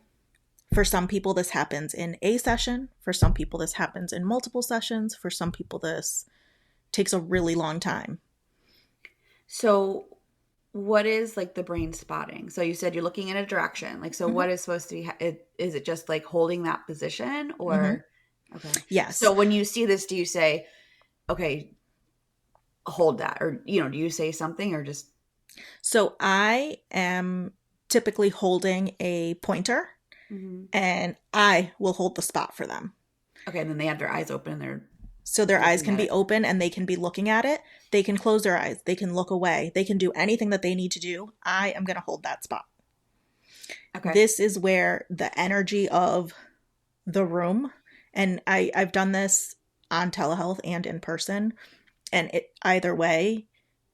For some people, this happens in a session. For some people, this happens in multiple sessions. For some people, this takes a really long time. So what is like the brain spotting? So you said you're looking in a direction. Like, so what is supposed to be, is it just like holding that position or? Okay. Yes. So when you see this, do you say, okay, hold that? Or, you know, do you say something or just? So I am typically holding a pointer and I will hold the spot for them. Okay. And then they have their eyes open and they're. So their eyes can be open and they can be looking at it. They can close their eyes. They can look away. They can do anything that they need to do. I am going to hold that spot. Okay. This is where the energy of the room, and I've done this on telehealth and in person, and either way,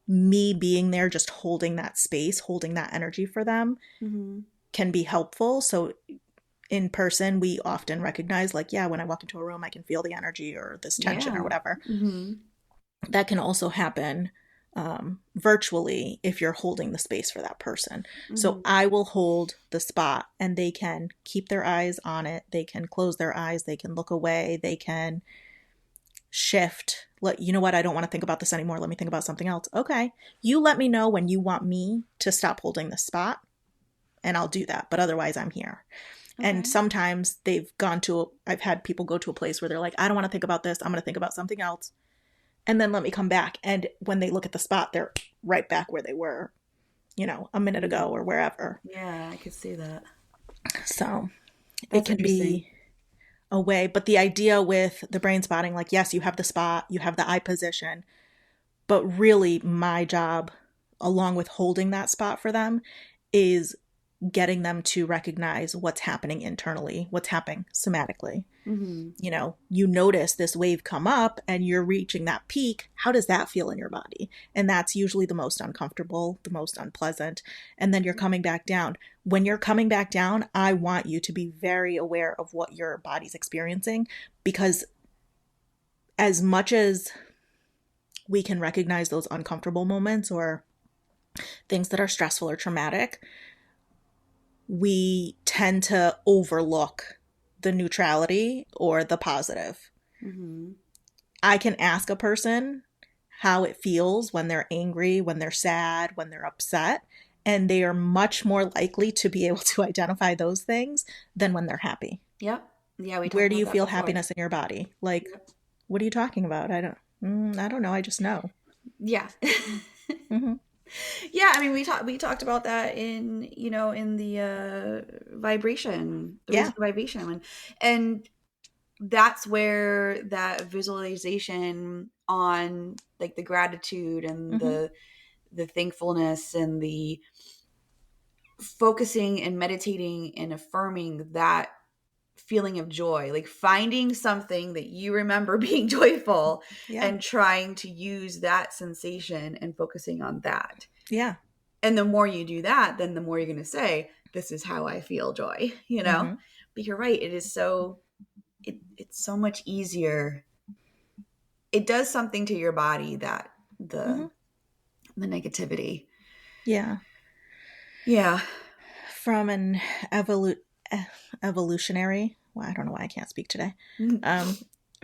me being there, just holding that space, holding that energy for them can be helpful. So in person, we often recognize like, yeah, when I walk into a room, I can feel the energy or this tension or whatever. That can also happen virtually if you're holding the space for that person. So I will hold the spot and they can keep their eyes on it. They can close their eyes. They can look away. They can shift. You know what? I don't want to think about this anymore. Let me think about something else. Okay. You let me know when you want me to stop holding the spot and I'll do that. But otherwise I'm here. And Okay. sometimes I've had people go to a place where they're like, I don't want to think about this. I'm going to think about something else. And then let me come back. And when they look at the spot, they're right back where they were, a minute ago or wherever. Yeah, I could see that. So it That's can interesting. be a way. But the idea with the brain spotting, like, yes, you have the spot, you have the eye position, but really my job, along with holding that spot for them, is getting them to recognize what's happening internally, what's happening somatically. Mm-hmm. You notice this wave come up and you're reaching that peak. How does that feel in your body? And that's usually the most uncomfortable, the most unpleasant. And then you're coming back down. When you're coming back down, I want you to be very aware of what your body's experiencing, because as much as we can recognize those uncomfortable moments or things that are stressful or traumatic, we tend to overlook the neutrality or the positive. Mm-hmm. I can ask a person how it feels when they're angry, when they're sad, when they're upset, and they are much more likely to be able to identify those things than when they're happy. Yep. Yeah, we Where talked do about you that feel before. happiness in your body? Like, Yep. what are you talking about? I don't know. I just know. Yeah. Mm-hmm. Yeah, I mean we talked about that in in the vibration, the Yeah. raising vibration one. And that's where that visualization on like the gratitude and Mm-hmm. the thankfulness and the focusing and meditating and affirming that feeling of joy, like finding something that you remember being joyful Yeah. and trying to use that sensation and focusing on that. Yeah. And the more you do that, then the more you're going to say, this is how I feel joy, you know? Mm-hmm. But you're right. It is so, it's so much easier. It does something to your body that Mm-hmm. the negativity. Yeah. Yeah. From an evolu- evolutionary, well, I don't know why I can't speak today. Um,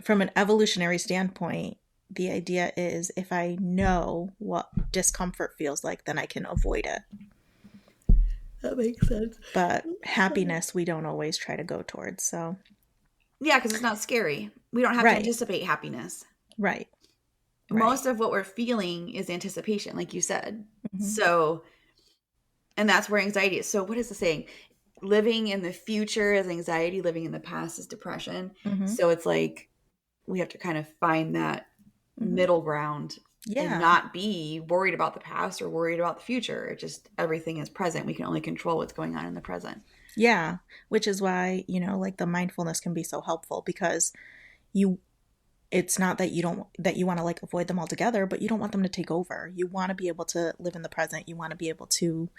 from an evolutionary standpoint, the idea is if I know what discomfort feels like, then I can avoid it. That makes sense. But happiness, we don't always try to go towards. So, Yeah, because it's not scary. We don't have to right, anticipate happiness. right, right. Most of what we're feeling is anticipation, like you said. Mm-hmm. So, and that's where anxiety is. So, what is the saying? Living in the future is anxiety, living in the past is depression. Mm-hmm. So, it's like we have to kind of find that Mm-hmm. middle ground and Yeah, not be worried about the past or worried about the future. It just everything is present. We can only control what's going on in the present. yeah. Which is why, like the mindfulness can be so helpful, because you it's not that you want to like avoid them altogether, but you don't want them to take over. You want to be able to live in the present. You want to be able to,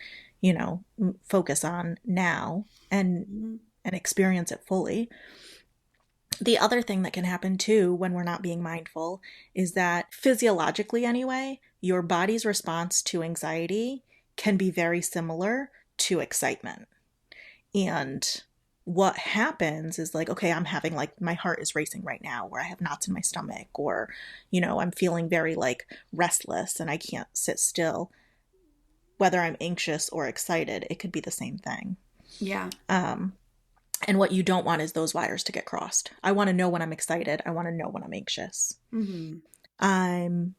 focus on now and Mhm. experience it fully. The other thing that can happen too when we're not being mindful is that physiologically anyway, your body's response to anxiety can be very similar to excitement. And what happens is like, okay, I'm having like my heart is racing right now, or I have knots in my stomach, or, I'm feeling very like restless and I can't sit still. Whether I'm anxious or excited, it could be the same thing. Yeah. Um, and what you don't want is those wires to get crossed. I want to know when I'm excited. I want to know when I'm anxious. Hmm. I'm,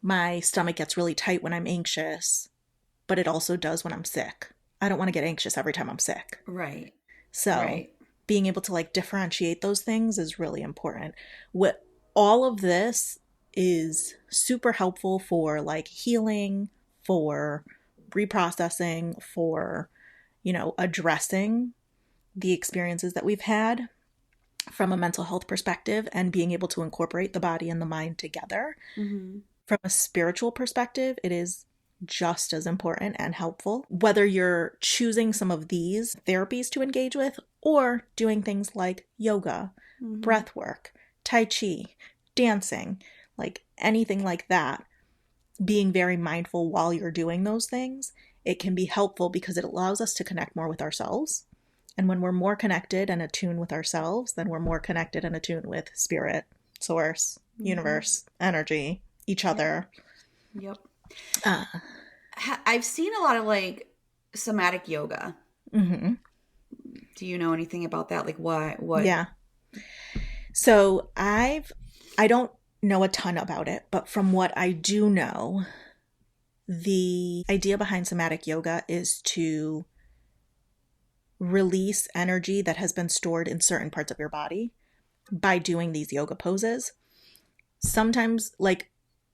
my stomach gets really tight when I'm anxious, but it also does when I'm sick. I don't want to get anxious every time I'm sick. Right. So Right. being able to like differentiate those things is really important. What all of this is super helpful for like healing, for reprocessing, for, addressing the experiences that we've had from a mental health perspective and being able to incorporate the body and the mind together. Hmm. From a spiritual perspective, it is just as important and helpful. Whether you're choosing some of these therapies to engage with or doing things like yoga, Hmm. breath work, tai chi, dancing, like anything like that, being very mindful while you're doing those things, it can be helpful because it allows us to connect more with ourselves. And when we're more connected and attuned with ourselves, then we're more connected and attuned with spirit, source, Hmm. universe, energy, each Yep. other. Yep. Uh, I've seen a lot of like somatic yoga. mm-hmm. Do you know anything about that? Like what? Yeah. So I don't know a ton about it, but from what I do know, the idea behind somatic yoga is to release energy that has been stored in certain parts of your body by doing these yoga poses. Sometimes, like,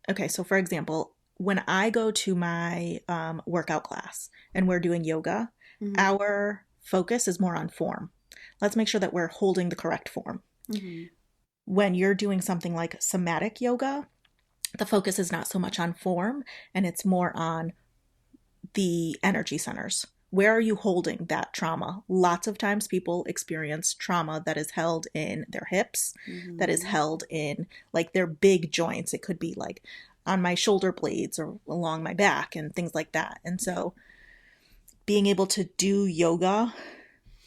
okay, so for example, when I go to my workout class and we're doing yoga, Mm-hmm. our focus is more on form. Let's make sure that we're holding the correct form. Mm-hmm. When you're doing something like somatic yoga, the focus is not so much on form and it's more on the energy centers. Where are you holding that trauma? Lots of times people experience trauma that is held in their hips, that is Mm-hmm. held in like their big joints. It could be like on my shoulder blades or along my back and things like that. And so being able to do yoga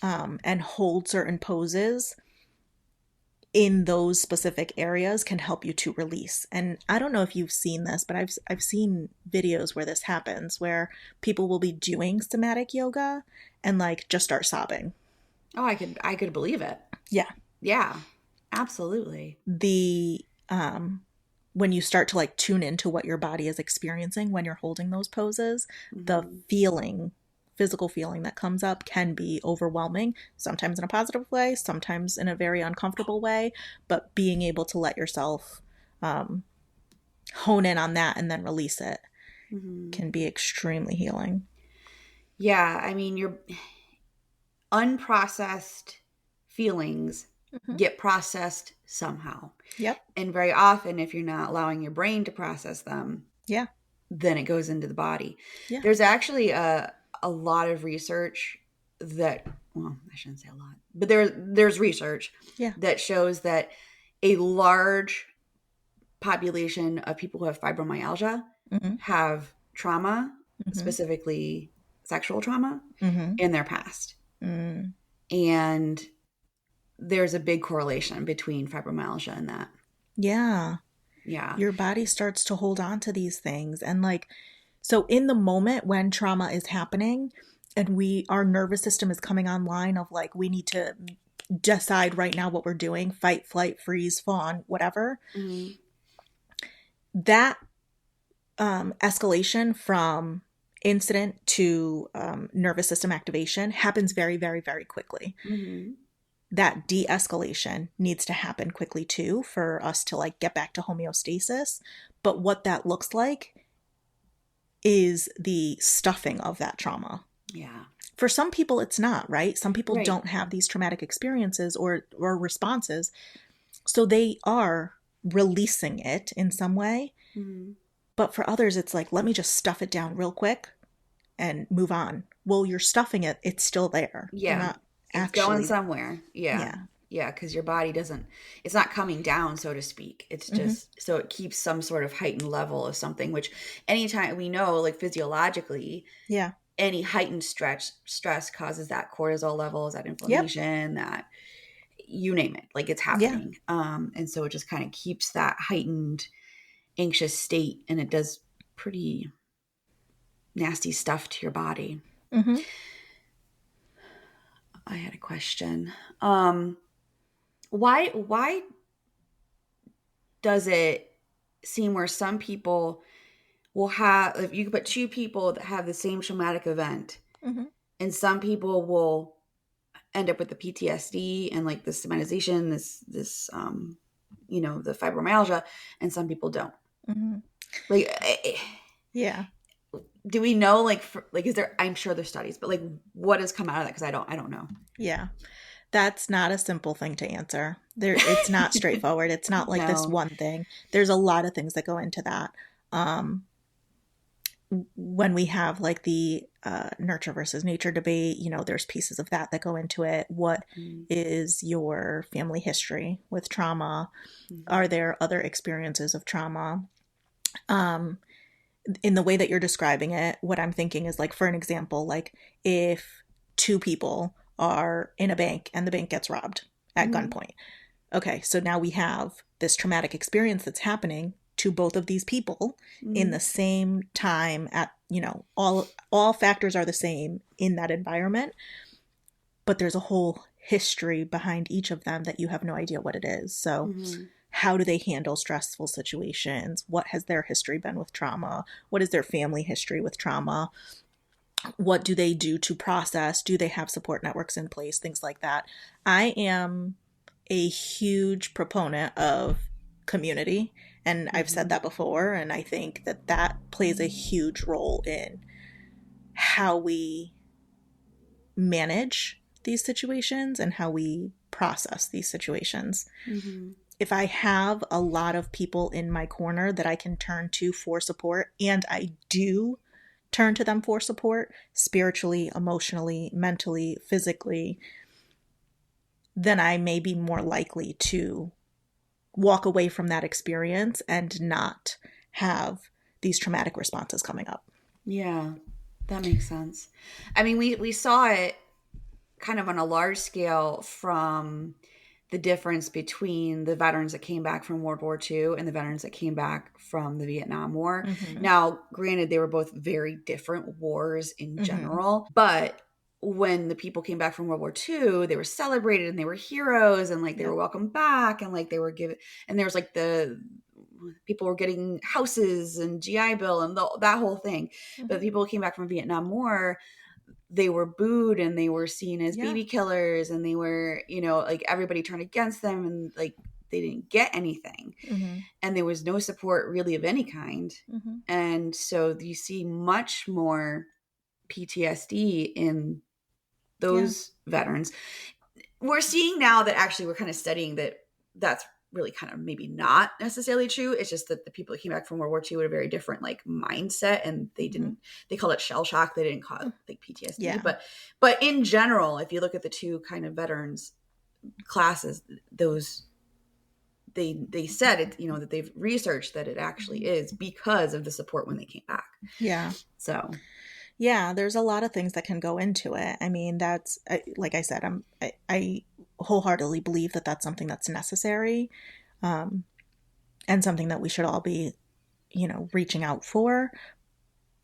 and hold certain poses in those specific areas can help you to release. And I don't know if you've seen this, but I've seen videos where this happens, where people will be doing somatic yoga and like just start sobbing. Oh, I could believe it. Yeah. Yeah, absolutely. The when you start to like tune into what your body is experiencing when you're holding those poses, the Mm-hmm. physical feeling that comes up can be overwhelming, sometimes in a positive way, sometimes in a very uncomfortable way, but being able to let yourself hone in on that and then release it Mm-hmm. can be extremely healing. Yeah, I mean, your unprocessed feelings Mm-hmm. get processed somehow. Yep. And very often, if you're not allowing your brain to process them, Yeah. then it goes into the body. Yeah. There's actually a lot of research that, well, I shouldn't say a lot, but there's research Yeah. that shows that a large population of people who have fibromyalgia Mm-hmm. have trauma, Mm-hmm. specifically sexual trauma, Mm-hmm. in their past. Mm. And there's a big correlation between fibromyalgia and that. Yeah. Yeah. Your body starts to hold on to these things. And like, so in the moment when trauma is happening and our nervous system is coming online of like, we need to decide right now what we're doing, fight, flight, freeze, fawn, whatever, Mm-hmm. that escalation from incident to nervous system activation happens very, very, very quickly. Mm-hmm. That de-escalation needs to happen quickly too for us to like get back to homeostasis. But what that looks like is the stuffing of that trauma. Yeah. For some people, it's not, right? Some people Right. don't have these traumatic experiences or responses. So they are releasing it in some way. Mm-hmm. But for others, it's like, let me just stuff it down real quick and move on. Well, you're stuffing it. It's still there. You're Yeah. not It's going actually. somewhere. Yeah. Yeah. Yeah. Because your body it's not coming down, so to speak. It's Mm-hmm. just, so it keeps some sort of heightened level of something, which anytime we know, like physiologically, Yeah. any heightened stress causes that cortisol levels, that Yep. inflammation, that you name it, like it's Yeah. happening. And so it just kind of keeps that heightened anxious state, and it does pretty nasty stuff to your body. Mm-hmm. I had a question. Why does it seem where some people will have, if you could put two people that have the same traumatic event, Mm-hmm. and some people will end up with the PTSD and like the somatization, this the fibromyalgia, and some people don't. Mm-hmm. Like, Yeah. do we know, like, is there? I'm sure there's studies, but like, what has come out of that? Because I don't know. Yeah. That's not a simple thing to answer. It's not straightforward. It's not like this No. one thing. There's a lot of things that go into that. When we have like the nurture versus nature debate, there's pieces of that go into it. What is your family history with trauma? Mm-hmm. Are there other experiences of trauma? In the way that you're describing it, what I'm thinking is like, for an example, like if two people are in a bank and the bank gets robbed at Mm-hmm. gunpoint. Okay, so now we have this traumatic experience that's happening to both of these people in the same time at, all factors are the same in that environment. but there's a whole history behind each of them that you have no idea what it is. So how do they handle stressful situations? What has their history been with trauma? What is their family history with trauma? What do they do to process? Do they have support networks in place? Things like that. I am a huge proponent of community, and I've said that before, and I think that that plays a huge role in how we manage these situations and how we process these situations. If I have a lot of people in my corner that I can turn to for support, and I do turn to them for support spiritually, emotionally, mentally, physically, then I may be more likely to walk away from that experience and not have these traumatic responses coming up. Yeah, that makes sense. I mean, we saw it kind of on a large scale from the difference between the veterans that came back from World War II and the veterans that came back from the Vietnam War. Now, granted, they were both very different wars in general, but when the people came back from World War II, they were celebrated and they were heroes and like they were welcomed back and like they were given, and there was like the people were getting houses and GI Bill and that whole thing. But the people who came back from Vietnam War, they were booed and they were seen as baby killers, and they were, you know, like everybody turned against them, and like they didn't get anything, and there was no support really of any kind. And so you see much more PTSD in those veterans. We're seeing now that actually we're kind of studying that that's really kind of maybe not necessarily true. It's just that the people that came back from World War II had a very different like mindset, and they didn't, they called it shell shock. They didn't call it like PTSD, but in general, if you look at the two kind of veterans classes, those, they said it, you know, that they've researched that it actually is because of the support when they came back. Yeah. So yeah, there's a lot of things that can go into it. I mean, that's, like I said, I wholeheartedly believe that that's something that's necessary, and something that we should all be, you know, reaching out for.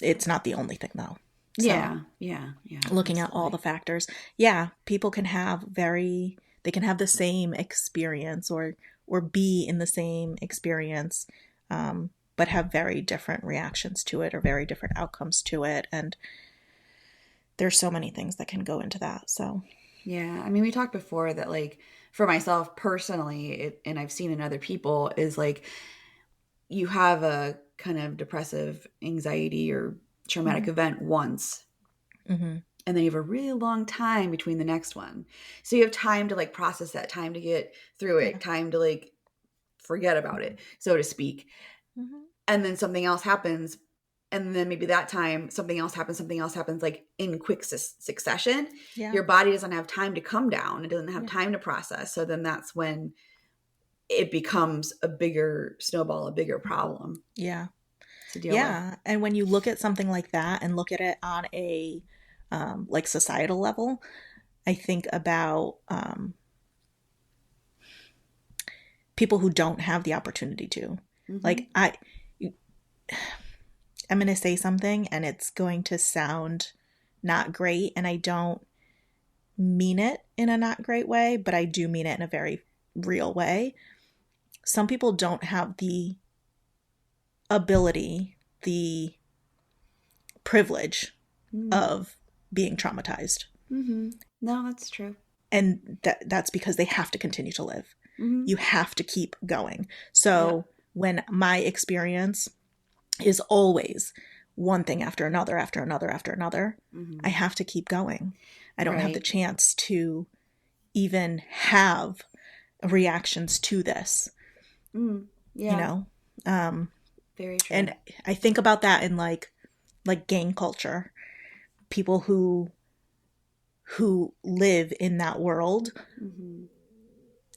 It's not the only thing, though. So, yeah. Looking at all the factors. Yeah, people can have they can have the same experience or be in the same experience, but have very different reactions to it or very different outcomes to it. And there's so many things that can go into that. So, yeah. I mean, we talked before that, like, for myself personally, and I've seen in other people, is like you have a kind of depressive anxiety or traumatic event once, and then you have a really long time between the next one. So you have time to like process that, time to get through it, time to like forget about it, so to speak. And then something else happens. And then maybe that time something else happens like in quick succession. Your body doesn't have time to come down. It doesn't have time to process. So then that's when it becomes a bigger snowball, a bigger problem. Yeah. To deal with. And when you look at something like that and look at it on a like societal level, I think about people who don't have the opportunity to. Like I'm going to say something and it's going to sound not great, and I don't mean it in a not great way, but I do mean it in a very real way. Some people don't have the ability, the privilege of being traumatized. No, that's true. And that's because they have to continue to live. You have to keep going. So when my experience is always one thing after another, after another, after another, I have to keep going. I don't have the chance to even have reactions to this. You know? Very true. And I think about that in like gang culture. People who live in that world,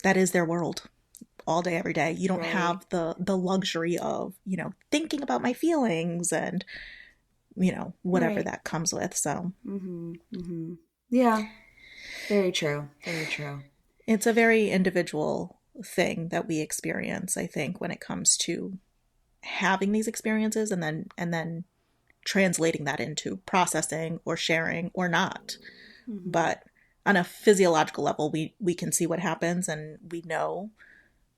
that is their world. All day, every day. You don't have the luxury of, you know, thinking about my feelings and, you know, whatever that comes with. So, yeah, very true. Very true. It's a very individual thing that we experience, I think, when it comes to having these experiences and then translating that into processing or sharing or not. But on a physiological level, we can see what happens and we know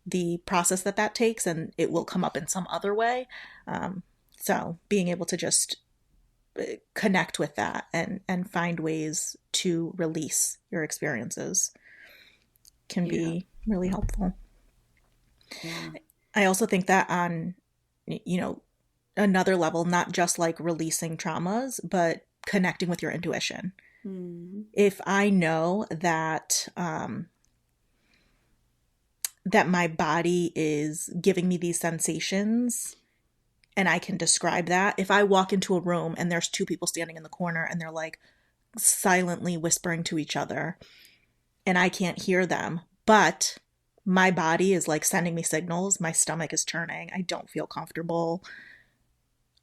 the process that takes, and it will come up in some other way. So being able to just connect with that and find ways to release your experiences can be really helpful. Yeah. I also think that on, another level, not just like releasing traumas, but connecting with your intuition. Mm-hmm. If I know that that my body is giving me these sensations and I can describe that, if I walk into a room and there's two people standing in the corner and they're like silently whispering to each other and I can't hear them, but my body is like sending me signals, my stomach is churning, I don't feel comfortable,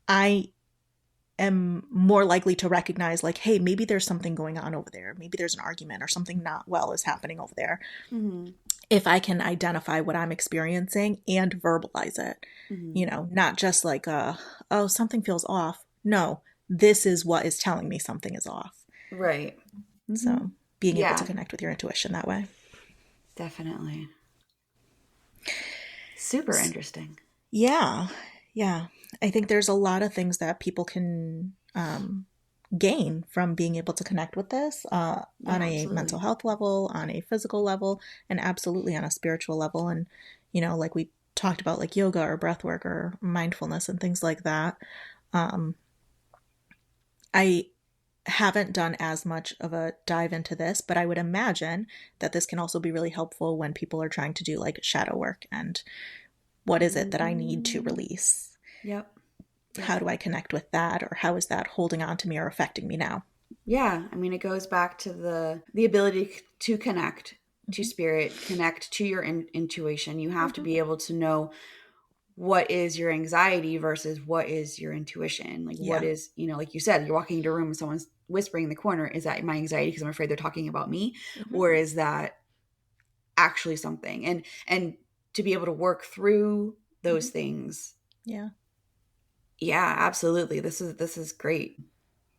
I am more likely to recognize like, hey, maybe there's something going on over there. Maybe there's an argument or something not well is happening over there. Mm-hmm. If I can identify what I'm experiencing and verbalize it, not just like, oh, something feels off. No, this is what is telling me something is off. Right. Mm-hmm. So being able to connect with your intuition that way. Definitely. Super interesting. Yeah. Yeah. I think there's a lot of things that people can gain from being able to connect with this on a mental health level, on a physical level, and absolutely on a spiritual level. And, like we talked about, like yoga or breath work or mindfulness and things like that. I haven't done as much of a dive into this, but I would imagine that this can also be really helpful when people are trying to do like shadow work and what is it that I need to release? Yep. How do I connect with that? Or how is that holding on to me or affecting me now? Yeah. I mean, it goes back to the ability to connect to spirit, connect to your intuition. You have to be able to know what is your anxiety versus what is your intuition. Like what is, like you said, you're walking into a room and someone's whispering in the corner. Is that my anxiety because I'm afraid they're talking about me? Or is that actually something? And to be able to work through those things. Yeah. Yeah, absolutely. This is great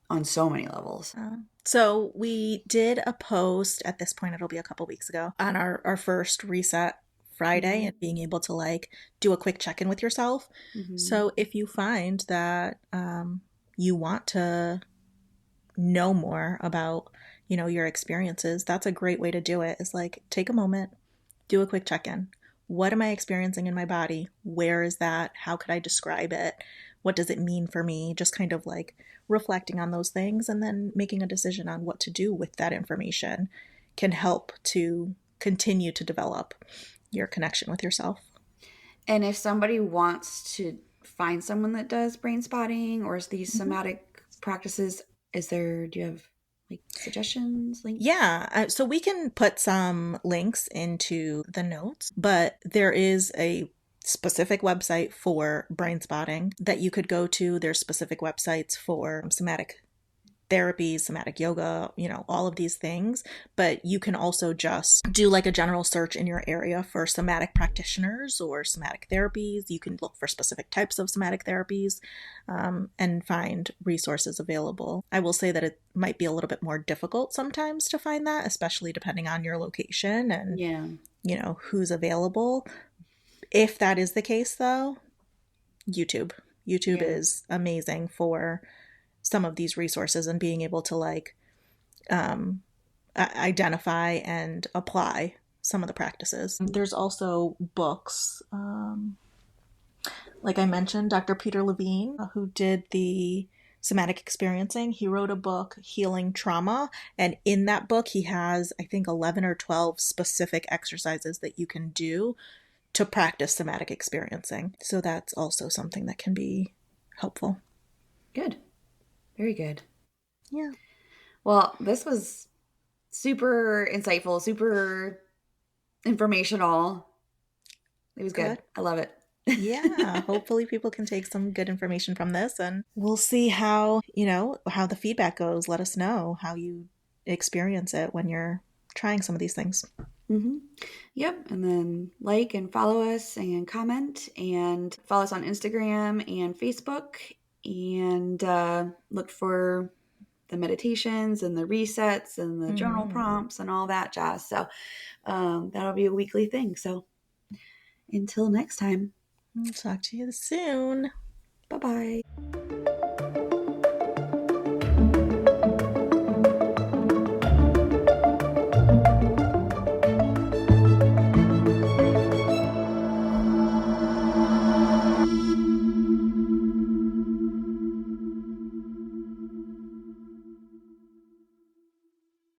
on so many levels. So we did a post at this point, it'll be a couple weeks ago, on our first reset Friday and being able to like do a quick check-in with yourself. So if you find that you want to know more about, your experiences, that's a great way to do it, is like take a moment, do a quick check-in. What am I experiencing in my body? Where is that? How could I describe it? What does it mean for me? Just kind of like reflecting on those things and then making a decision on what to do with that information can help to continue to develop your connection with yourself. And if somebody wants to find someone that does brain spotting or these somatic practices, do you have like suggestions, links? Yeah, so we can put some links into the notes, but there is a specific website for brain spotting that you could go to. There's specific websites for somatic therapies, somatic yoga, all of these things. But you can also just do like a general search in your area for somatic practitioners or somatic therapies. You can look for specific types of somatic therapies and find resources available. I will say that it might be a little bit more difficult sometimes to find that, especially depending on your location and, who's available. If that is the case, though, YouTube is amazing for some of these resources and being able to like identify and apply some of the practices. There's also books. Like I mentioned, Dr. Peter Levine, who did the somatic experiencing, he wrote a book, Healing Trauma. And in that book, he has, I think, 11 or 12 specific exercises that you can do to practice somatic experiencing. So that's also something that can be helpful. Good. Very good. Yeah. Well, this was super insightful, super informational. It was good. I love it. Yeah. Hopefully people can take some good information from this, and we'll see how the feedback goes. Let us know how you experience it when you're trying some of these things. Yep. And then like and follow us and comment and follow us on Instagram and Facebook and look for the meditations and the resets and the journal prompts and all that jazz. So that'll be a weekly thing. So until next time. I'll talk to you soon. Bye-bye.